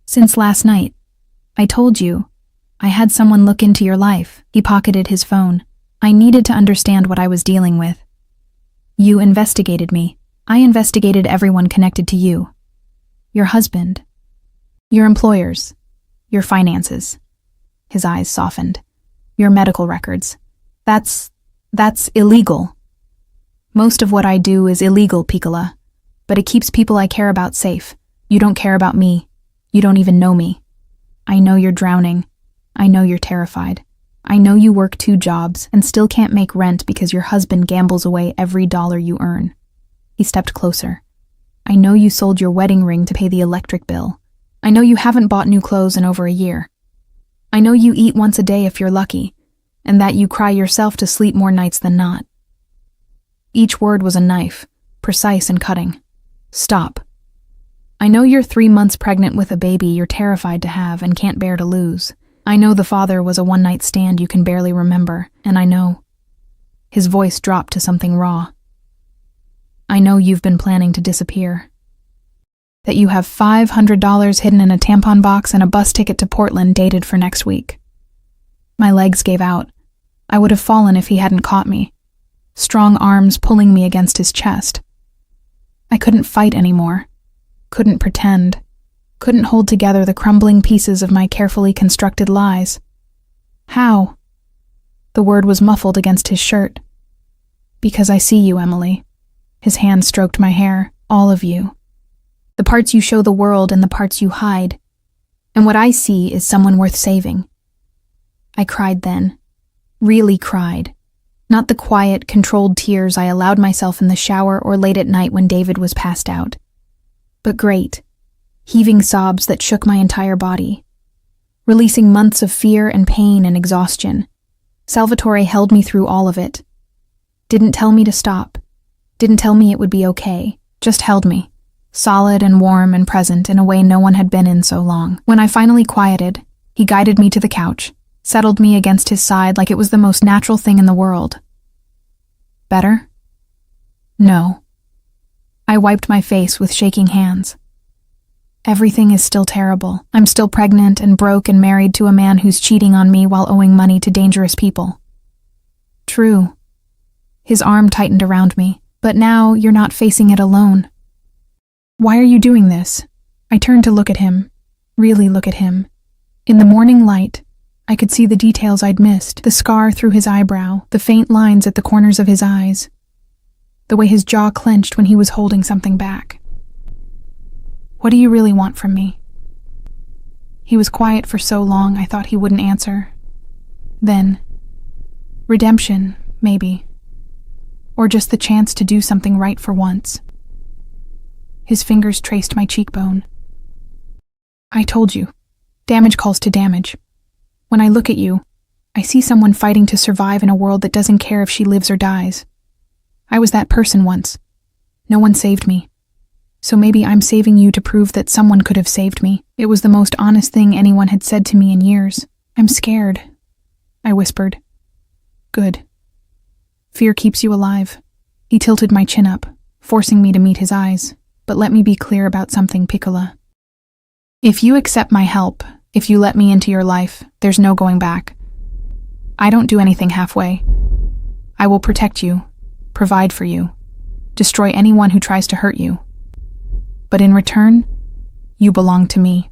Since last night. I told you. I had someone look into your life. He pocketed his phone. I needed to understand what I was dealing with. You investigated me. I investigated everyone connected to you. Your husband. Your employers. Your finances. His eyes softened. Your medical records. That's illegal. Most of what I do is illegal, Piccola. But it keeps people I care about safe. You don't care about me. You don't even know me. I know you're drowning. I know you're terrified. I know you work 2 jobs and still can't make rent because your husband gambles away every dollar you earn. He stepped closer. I know you sold your wedding ring to pay the electric bill. I know you haven't bought new clothes in over a year. I know you eat once a day if you're lucky, and that you cry yourself to sleep more nights than not. Each word was a knife, precise and cutting. Stop. I know you're 3 months pregnant with a baby you're terrified to have and can't bear to lose. I know the father was a one-night stand you can barely remember, and I know. His voice dropped to something raw. I know you've been planning to disappear. That you have $500 hidden in a tampon box and a bus ticket to Portland dated for next week. My legs gave out. I would have fallen if he hadn't caught me. Strong arms pulling me against his chest. I couldn't fight anymore. Couldn't pretend. Couldn't hold together the crumbling pieces of my carefully constructed lies. How? The word was muffled against his shirt. Because I see you, Emily. His hand stroked my hair. All of you. The parts you show the world and the parts you hide. And what I see is someone worth saving. I cried then. Really cried. Not the quiet, controlled tears I allowed myself in the shower or late at night when David was passed out. But great, heaving sobs that shook my entire body. Releasing months of fear and pain and exhaustion. Salvatore held me through all of it. Didn't tell me to stop. Didn't tell me it would be okay. Just held me. Solid and warm and present in a way no one had been in so long. When I finally quieted, he guided me to the couch, settled me against his side like it was the most natural thing in the world. Better? No. I wiped my face with shaking hands. Everything is still terrible. I'm still pregnant and broke and married to a man who's cheating on me while owing money to dangerous people. True. His arm tightened around me, but now you're not facing it alone. Why are you doing this? I turned to look at him, really look at him. In the morning light, I could see the details I'd missed, the scar through his eyebrow, the faint lines at the corners of his eyes, the way his jaw clenched when he was holding something back. What do you really want from me? He was quiet for so long I thought he wouldn't answer. Then, redemption, maybe. Or just the chance to do something right for once. His fingers traced my cheekbone. I told you, damage calls to damage. When I look at you, I see someone fighting to survive in a world that doesn't care if she lives or dies. I was that person once. No one saved me. So maybe I'm saving you to prove that someone could have saved me. It was the most honest thing anyone had said to me in years. I'm scared, I whispered. Good. Fear keeps you alive. He tilted my chin up, forcing me to meet his eyes. But let me be clear about something, Piccola. If you accept my help, if you let me into your life, there's no going back. I don't do anything halfway. I will protect you, provide for you, destroy anyone who tries to hurt you. But in return, you belong to me.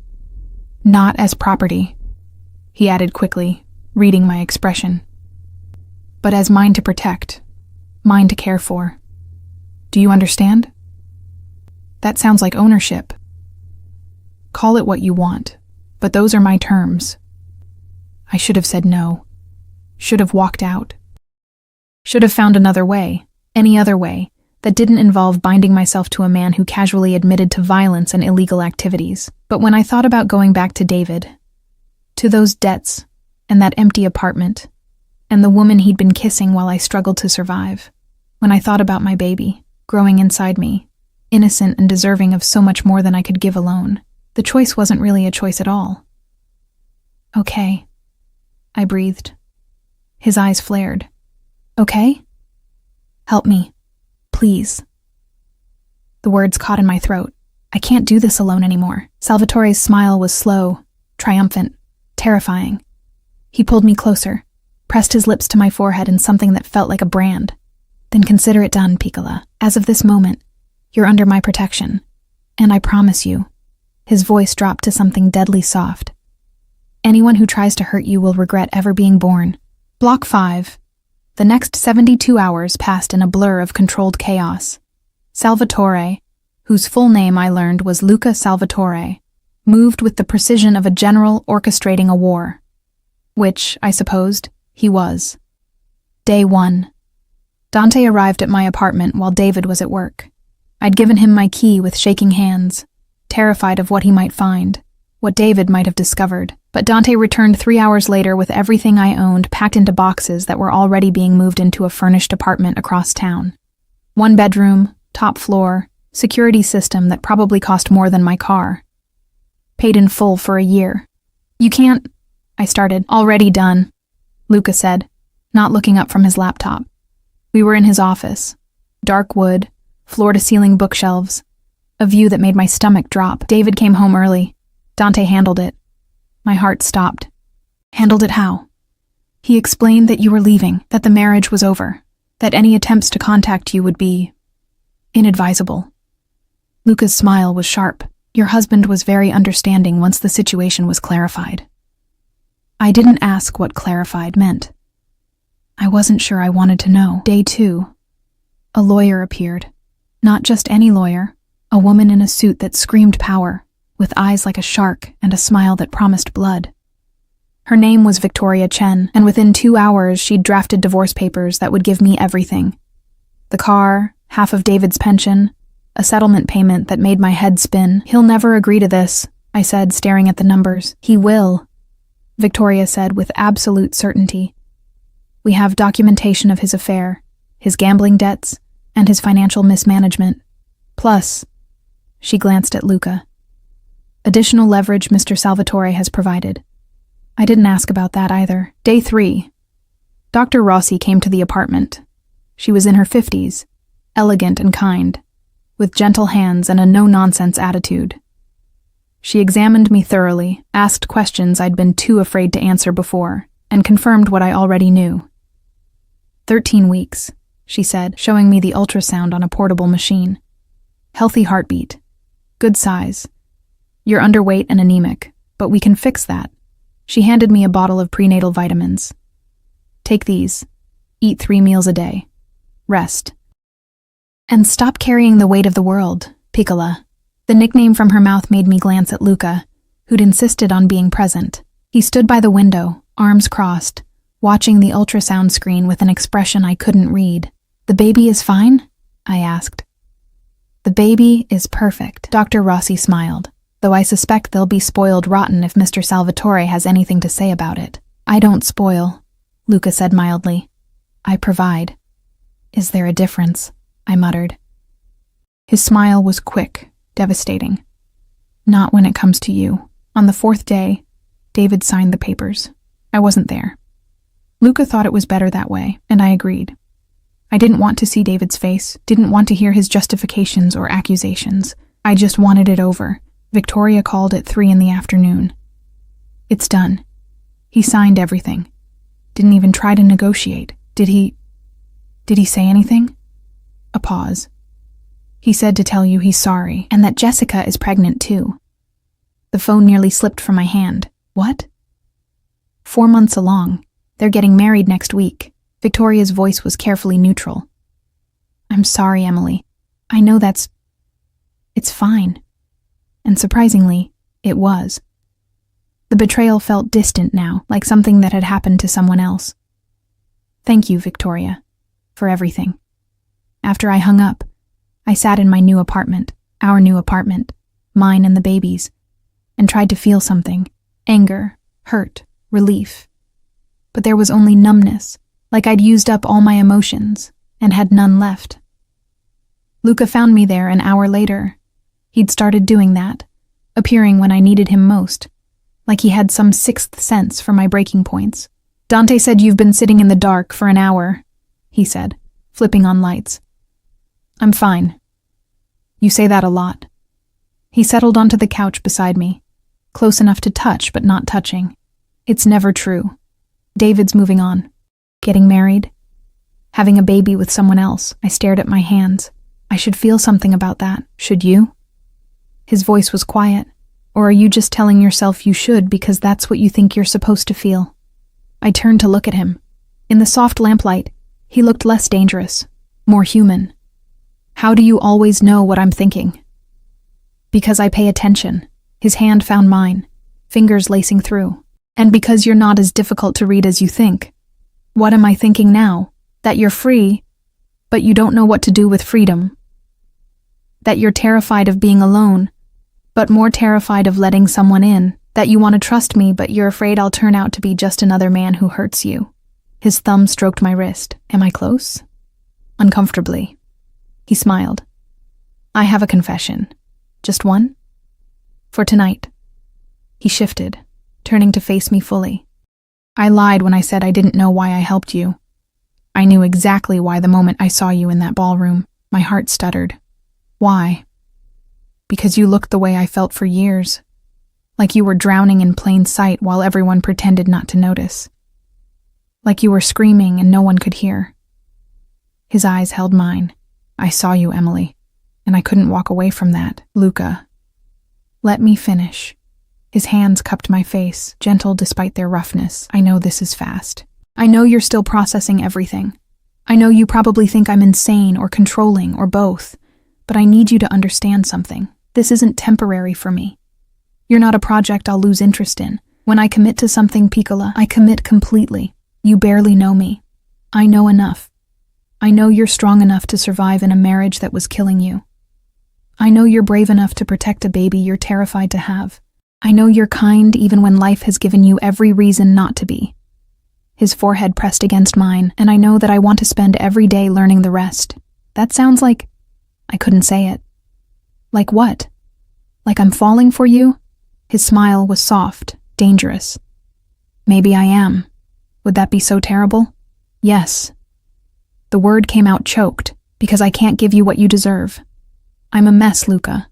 Not as property, he added quickly, reading my expression. But as mine to protect, mine to care for. Do you understand? That sounds like ownership. Call it what you want, but those are my terms. I should have said no. Should have walked out. Should have found another way, any other way, that didn't involve binding myself to a man who casually admitted to violence and illegal activities. But when I thought about going back to David, to those debts, and that empty apartment, and the woman he'd been kissing while I struggled to survive, when I thought about my baby, growing inside me, innocent and deserving of so much more than I could give alone, the choice wasn't really a choice at all. Okay, I breathed. His eyes flared. Okay? Help me. Please. The words caught in my throat. I can't do this alone anymore. Salvatore's smile was slow, triumphant, terrifying. He pulled me closer, pressed his lips to my forehead in something that felt like a brand. Then consider it done, Piccola. As of this moment, you're under my protection. And I promise you, his voice dropped to something deadly soft. Anyone who tries to hurt you will regret ever being born. Block 5. The next 72 hours passed in a blur of controlled chaos. Salvatore, whose full name I learned was Luca Salvatore, moved with the precision of a general orchestrating a war. Which, I supposed, he was. Day 1. Dante arrived at my apartment while David was at work. I'd given him my key with shaking hands, terrified of what he might find, what David might have discovered. But Dante returned 3 hours later with everything I owned packed into boxes that were already being moved into a furnished apartment across town. 1 bedroom, top floor, security system that probably cost more than my car. Paid in full for a year. You can't, I started. Already done, Luca said, not looking up from his laptop. We were in his office. Dark wood, floor-to-ceiling bookshelves. A view that made my stomach drop. David came home early. Dante handled it. My heart stopped. Handled it how? He explained that you were leaving, that the marriage was over, that any attempts to contact you would be inadvisable. Luca's smile was sharp. Your husband was very understanding once the situation was clarified. I didn't ask what clarified meant. I wasn't sure I wanted to know. Day 2. A lawyer appeared. Not just any lawyer, a woman in a suit that screamed power, with eyes like a shark and a smile that promised blood. Her name was Victoria Chen, and within 2 hours she'd drafted divorce papers that would give me everything. The car, half of David's pension, a settlement payment that made my head spin. He'll never agree to this, I said, staring at the numbers. He will, Victoria said with absolute certainty. We have documentation of his affair, his gambling debts, and his financial mismanagement. Plus, she glanced at Luca. Additional leverage Mr. Salvatore has provided. I didn't ask about that either. Day 3. Dr. Rossi came to the apartment. She was in her 50s, elegant and kind, with gentle hands and a no-nonsense attitude. She examined me thoroughly, asked questions I'd been too afraid to answer before, and confirmed what I already knew. 13 weeks, she said, showing me the ultrasound on a portable machine. Healthy heartbeat. Good size. You're underweight and anemic, but we can fix that. She handed me a bottle of prenatal vitamins. Take these. Eat 3 meals a day. Rest. And stop carrying the weight of the world, Piccola. The nickname from her mouth made me glance at Luca, who'd insisted on being present. He stood by the window, arms crossed, watching the ultrasound screen with an expression I couldn't read. The baby is fine? I asked. The baby is perfect, Dr. Rossi smiled, though I suspect they'll be spoiled rotten if Mr. Salvatore has anything to say about it. I don't spoil, Luca said mildly. I provide. Is there a difference? I muttered. His smile was quick, devastating. Not when it comes to you. On the 4th day, David signed the papers. I wasn't there. Luca thought it was better that way, and I agreed. I didn't want to see David's face, didn't want to hear his justifications or accusations. I just wanted it over. Victoria called at 3 in the afternoon. It's done. He signed everything. Didn't even try to negotiate. Did he say anything? A pause. He said to tell you he's sorry, and that Jessica is pregnant too. The phone nearly slipped from my hand. What? 4 months along. They're getting married next week. Victoria's voice was carefully neutral. I'm sorry, Emily. I know it's fine. And surprisingly, it was. The betrayal felt distant now, like something that had happened to someone else. Thank you, Victoria, for everything. After I hung up, I sat in my new apartment, our new apartment, mine and the baby's, and tried to feel something. Anger, hurt, relief. But there was only numbness, like I'd used up all my emotions and had none left. Luca found me there an hour later. He'd started doing that, appearing when I needed him most, like he had some 6th sense for my breaking points. Dante said you've been sitting in the dark for an hour, he said, flipping on lights. I'm fine. You say that a lot. He settled onto the couch beside me, close enough to touch but not touching. It's never true. David's moving on. Getting married. Having a baby with someone else. I stared at my hands. I should feel something about that. Should you? His voice was quiet. Or are you just telling yourself you should because that's what you think you're supposed to feel? I turned to look at him. In the soft lamplight, he looked less dangerous, more human. How do you always know what I'm thinking? Because I pay attention. His hand found mine, fingers lacing through. And because you're not as difficult to read as you think. What am I thinking now? That you're free, but you don't know what to do with freedom. That you're terrified of being alone, but more terrified of letting someone in. That you want to trust me, but you're afraid I'll turn out to be just another man who hurts you. His thumb stroked my wrist. Am I close? Uncomfortably. He smiled. I have a confession. Just one? For tonight. He shifted, turning to face me fully. I lied when I said I didn't know why I helped you. I knew exactly why the moment I saw you in that ballroom. My heart stuttered. Why? Because you looked the way I felt for years. Like you were drowning in plain sight while everyone pretended not to notice. Like you were screaming and no one could hear. His eyes held mine. I saw you, Emily, and I couldn't walk away from that. Luca. Let me finish. His hands cupped my face, gentle despite their roughness. I know this is fast. I know you're still processing everything. I know you probably think I'm insane or controlling or both, but I need you to understand something. This isn't temporary for me. You're not a project I'll lose interest in. When I commit to something, Piccola, I commit completely. You barely know me. I know enough. I know you're strong enough to survive in a marriage that was killing you. I know you're brave enough to protect a baby you're terrified to have. I know you're kind even when life has given you every reason not to be. His forehead pressed against mine, and I know that I want to spend every day learning the rest. That sounds like... I couldn't say it. Like what? Like I'm falling for you? His smile was soft, dangerous. Maybe I am. Would that be so terrible? Yes. The word came out choked, because I can't give you what you deserve. I'm a mess, Luca.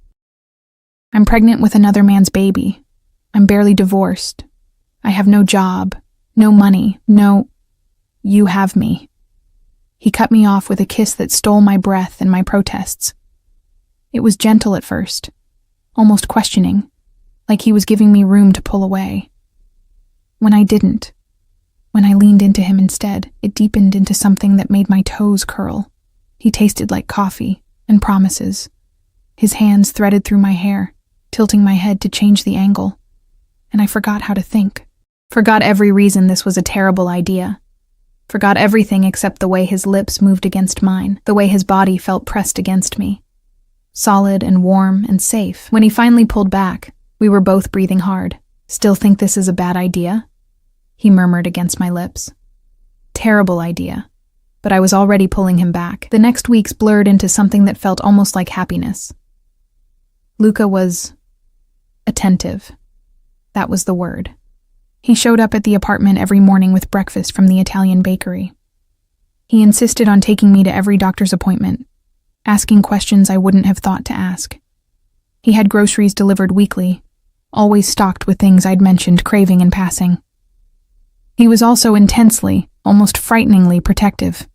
I'm pregnant with another man's baby. I'm barely divorced. I have no job, no money, no... You have me. He cut me off with a kiss that stole my breath and my protests. It was gentle at first, almost questioning, like he was giving me room to pull away. When I didn't, when I leaned into him instead, it deepened into something that made my toes curl. He tasted like coffee and promises. His hands threaded through my hair, tilting my head to change the angle, and I forgot how to think. Forgot every reason this was a terrible idea. Forgot everything except the way his lips moved against mine, the way his body felt pressed against me. Solid and warm and safe. When he finally pulled back, we were both breathing hard. Still think this is a bad idea? He murmured against my lips. Terrible idea. But I was already pulling him back. The next weeks blurred into something that felt almost like happiness. Luca was attentive. That was the word. He showed up at the apartment every morning with breakfast from the Italian bakery. He insisted on taking me to every doctor's appointment, asking questions I wouldn't have thought to ask. He had groceries delivered weekly, always stocked with things I'd mentioned craving in passing. He was also intensely, almost frighteningly protective.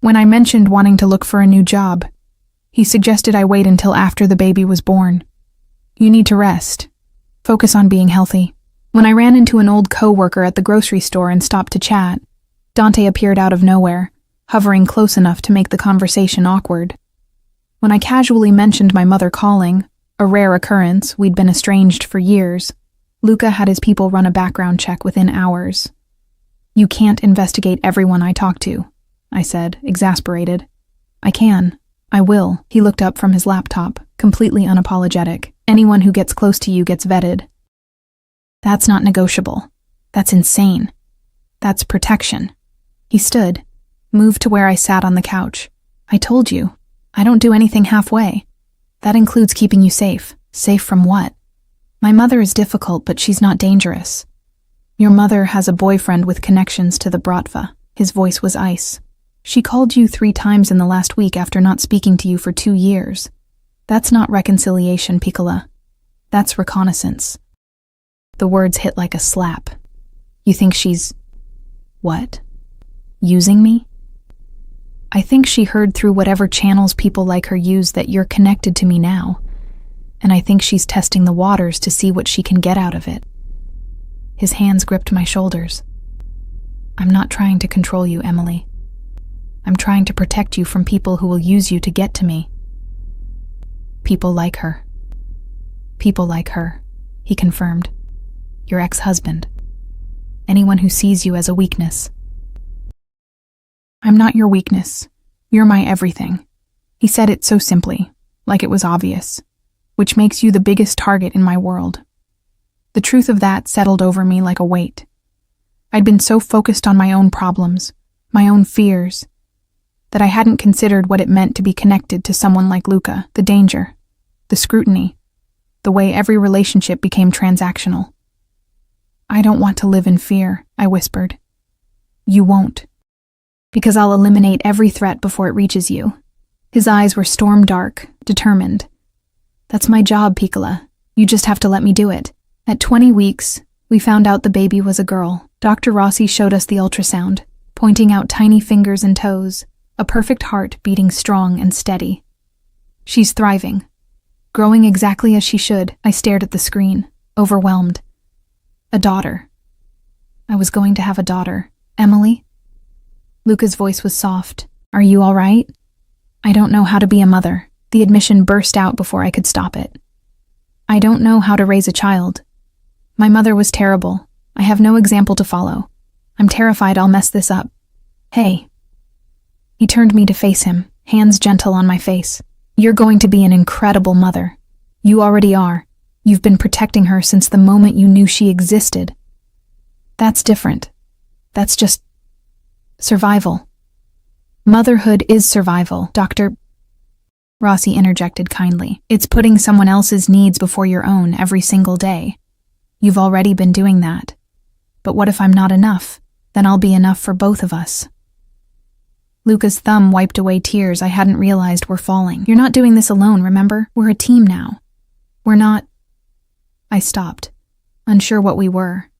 When I mentioned wanting to look for a new job, he suggested I wait until after the baby was born. You need to rest. Focus on being healthy. When I ran into an old co-worker at the grocery store and stopped to chat, Dante appeared out of nowhere, hovering close enough to make the conversation awkward. When I casually mentioned my mother calling, a rare occurrence, we'd been estranged for years, Luca had his people run a background check within hours. You can't investigate everyone I talk to, I said, exasperated. I can. I will. He looked up from his laptop, completely unapologetic. Anyone who gets close to you gets vetted. That's not negotiable. That's insane. That's protection. He stood, moved to where I sat on the couch. I told you, I don't do anything halfway. That includes keeping you safe. Safe from what? My mother is difficult, but she's not dangerous. Your mother has a boyfriend with connections to the Bratva. His voice was ice. She called you 3 times in the last week after not speaking to you for 2 years. That's not reconciliation, Piccola. That's reconnaissance. The words hit like a slap. You think she's... what? Using me? I think she heard through whatever channels people like her use that you're connected to me now, and I think she's testing the waters to see what she can get out of it. His hands gripped my shoulders. I'm not trying to control you, Emily. I'm trying to protect you from people who will use you to get to me. People like her. People like her, he confirmed. Your ex-husband. Anyone who sees you as a weakness. I'm not your weakness. You're my everything. He said it so simply, like it was obvious, which makes you the biggest target in my world. The truth of that settled over me like a weight. I'd been so focused on my own problems, my own fears, that I hadn't considered what it meant to be connected to someone like Luca, the danger, the scrutiny, the way every relationship became transactional. I don't want to live in fear, I whispered. You won't. Because I'll eliminate every threat before it reaches you. His eyes were storm dark, determined. That's my job, Piccola. You just have to let me do it. At 20 weeks, we found out the baby was a girl. Dr. Rossi showed us the ultrasound, pointing out tiny fingers and toes, a perfect heart beating strong and steady. She's thriving. Growing exactly as she should. I stared at the screen, overwhelmed. A daughter. I was going to have a daughter. Emily? Luca's voice was soft. Are you all right? I don't know how to be a mother. The admission burst out before I could stop it. I don't know how to raise a child. My mother was terrible. I have no example to follow. I'm terrified I'll mess this up. Hey. He turned me to face him, hands gentle on my face. You're going to be an incredible mother. You already are. You've been protecting her since the moment you knew she existed. That's different. That's just survival. Motherhood is survival, Dr. Rossi interjected kindly. It's putting someone else's needs before your own every single day. You've already been doing that. But what if I'm not enough? Then I'll be enough for both of us. Luca's thumb wiped away tears I hadn't realized were falling. You're not doing this alone, remember? We're a team now. We're not... I stopped, unsure what we were.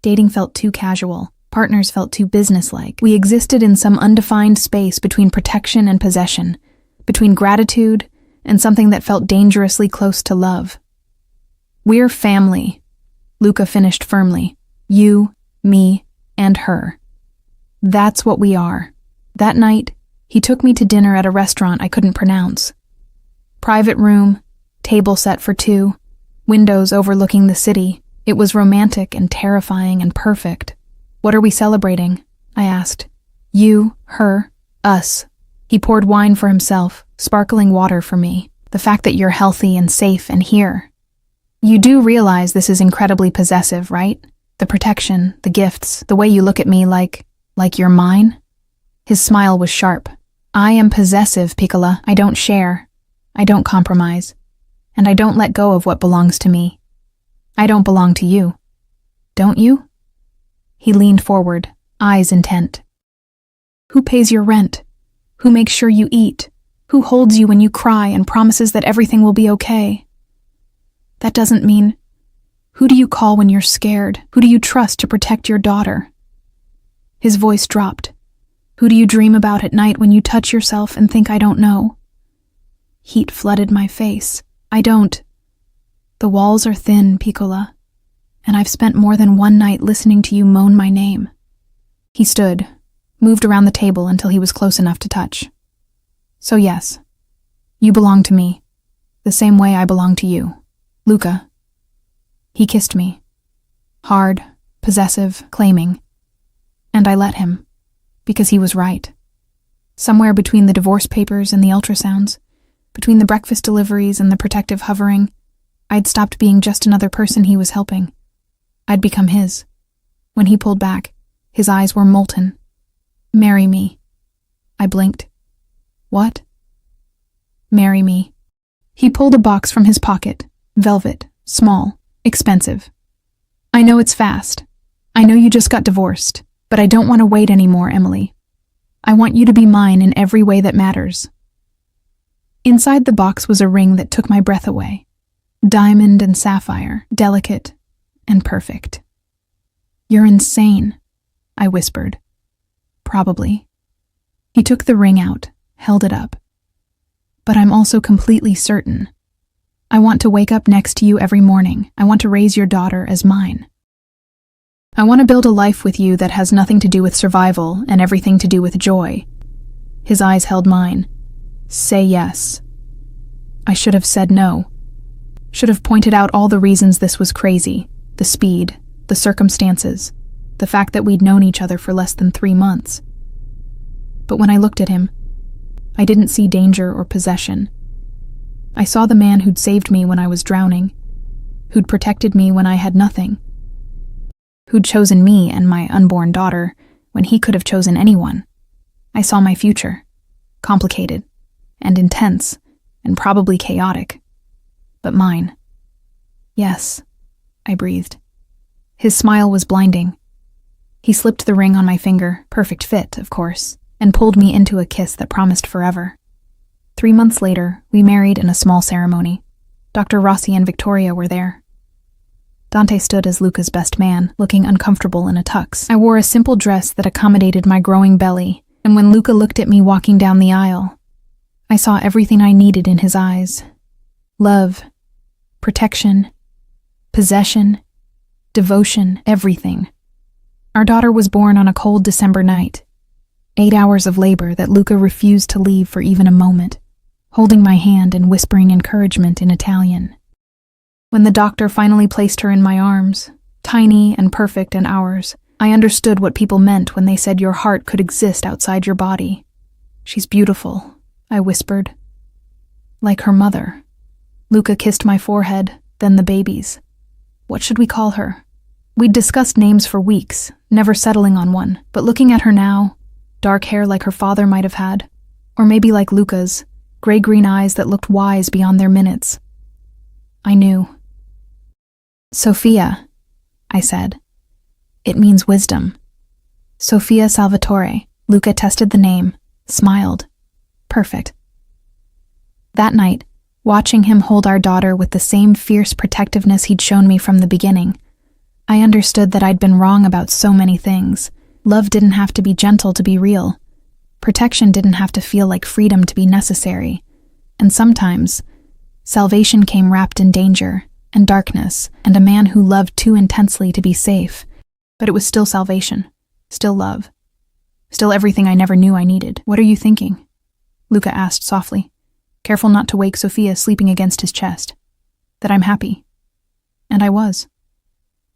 Dating felt too casual. Partners felt too businesslike. We existed in some undefined space between protection and possession, between gratitude and something that felt dangerously close to love. We're family, Luca finished firmly. You, me, and her. That's what we are. That night, he took me to dinner at a restaurant I couldn't pronounce. Private room, table set for two, windows overlooking the city. It was romantic and terrifying and perfect. What are we celebrating? I asked. You, her, us. He poured wine for himself, sparkling water for me. The fact that you're healthy and safe and here. You do realize this is incredibly possessive, right? The protection, the gifts, the way you look at me like you're mine? His smile was sharp. I am possessive, Piccola. I don't share. I don't compromise. And I don't let go of what belongs to me. I don't belong to you. Don't you? He leaned forward, eyes intent. Who pays your rent? Who makes sure you eat? Who holds you when you cry and promises that everything will be okay? That doesn't mean... Who do you call when you're scared? Who do you trust to protect your daughter? His voice dropped. Who do you dream about at night when you touch yourself and think I don't know? Heat flooded my face. I don't. The walls are thin, Piccola, and I've spent more than one night listening to you moan my name. He stood, moved around the table until he was close enough to touch. So yes, you belong to me, the same way I belong to you. Luca. He kissed me. Hard, possessive, claiming. And I let him. Because he was right. Somewhere between the divorce papers and the ultrasounds, between the breakfast deliveries and the protective hovering, I'd stopped being just another person he was helping. I'd become his. When he pulled back, his eyes were molten. Marry me. I blinked. What? Marry me. He pulled a box from his pocket. Velvet, small, expensive. I know it's fast. I know you just got divorced. But I don't want to wait anymore, Emily. I want you to be mine in every way that matters. Inside the box was a ring that took my breath away. Diamond and sapphire, delicate and perfect. You're insane, I whispered. Probably. He took the ring out, held it up. But I'm also completely certain. I want to wake up next to you every morning. I want to raise your daughter as mine. I want to build a life with you that has nothing to do with survival and everything to do with joy. His eyes held mine. Say yes. I should have said no. Should have pointed out all the reasons this was crazy. The speed, the circumstances, the fact that we'd known each other for less than 3 months. But when I looked at him, I didn't see danger or possession. I saw the man who'd saved me when I was drowning, who'd protected me when I had nothing, who'd chosen me and my unborn daughter when he could have chosen anyone. I saw my future, complicated and intense and probably chaotic, but mine. Yes, I breathed. His smile was blinding. He slipped the ring on my finger, perfect fit, of course, and pulled me into a kiss that promised forever. 3 months later, we married in a small ceremony. Dr. Rossi and Victoria were there. Dante stood as Luca's best man, looking uncomfortable in a tux. I wore a simple dress that accommodated my growing belly, and when Luca looked at me walking down the aisle, I saw everything I needed in his eyes. Love, protection, possession, devotion, everything. Our daughter was born on a cold December night. 8 hours of labor that Luca refused to leave for even a moment, holding my hand and whispering encouragement in Italian. When the doctor finally placed her in my arms, tiny and perfect and ours, I understood what people meant when they said your heart could exist outside your body. She's beautiful, I whispered. Like her mother. Luca kissed my forehead, then the baby's. What should we call her? We'd discussed names for weeks, never settling on one, but looking at her now, dark hair like her father might have had, or maybe like Luca's, gray-green eyes that looked wise beyond their minutes. I knew. Sophia, I said. It means wisdom. Sofia Salvatore. Luca tested the name, smiled. Perfect. That night, watching him hold our daughter with the same fierce protectiveness he'd shown me from the beginning, I understood that I'd been wrong about so many things. Love didn't have to be gentle to be real. Protection didn't have to feel like freedom to be necessary. And sometimes, salvation came wrapped in danger and darkness and a man who loved too intensely to be safe. But it was still salvation, still love, still everything I never knew I needed. What are you thinking? Luca asked softly, careful not to wake Sofia sleeping against his chest. That I'm happy. And I was.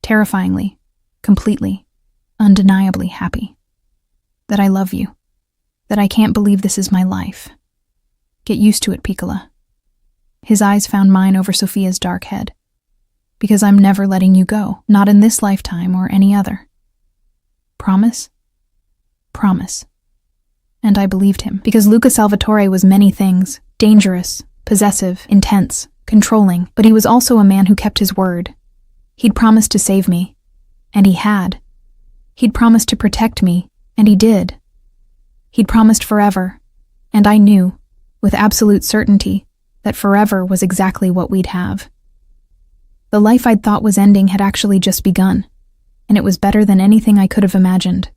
Terrifyingly, completely, undeniably happy. That I love you. That I can't believe this is my life. Get used to it, Piccola. His eyes found mine over Sofia's dark head. Because I'm never letting you go, not in this lifetime or any other. Promise? Promise. And I believed him, because Luca Salvatore was many things, dangerous, possessive, intense, controlling, but he was also a man who kept his word. He'd promised to save me, and he had. He'd promised to protect me, and he did. He'd promised forever, and I knew, with absolute certainty, that forever was exactly what we'd have. The life I'd thought was ending had actually just begun, and it was better than anything I could have imagined.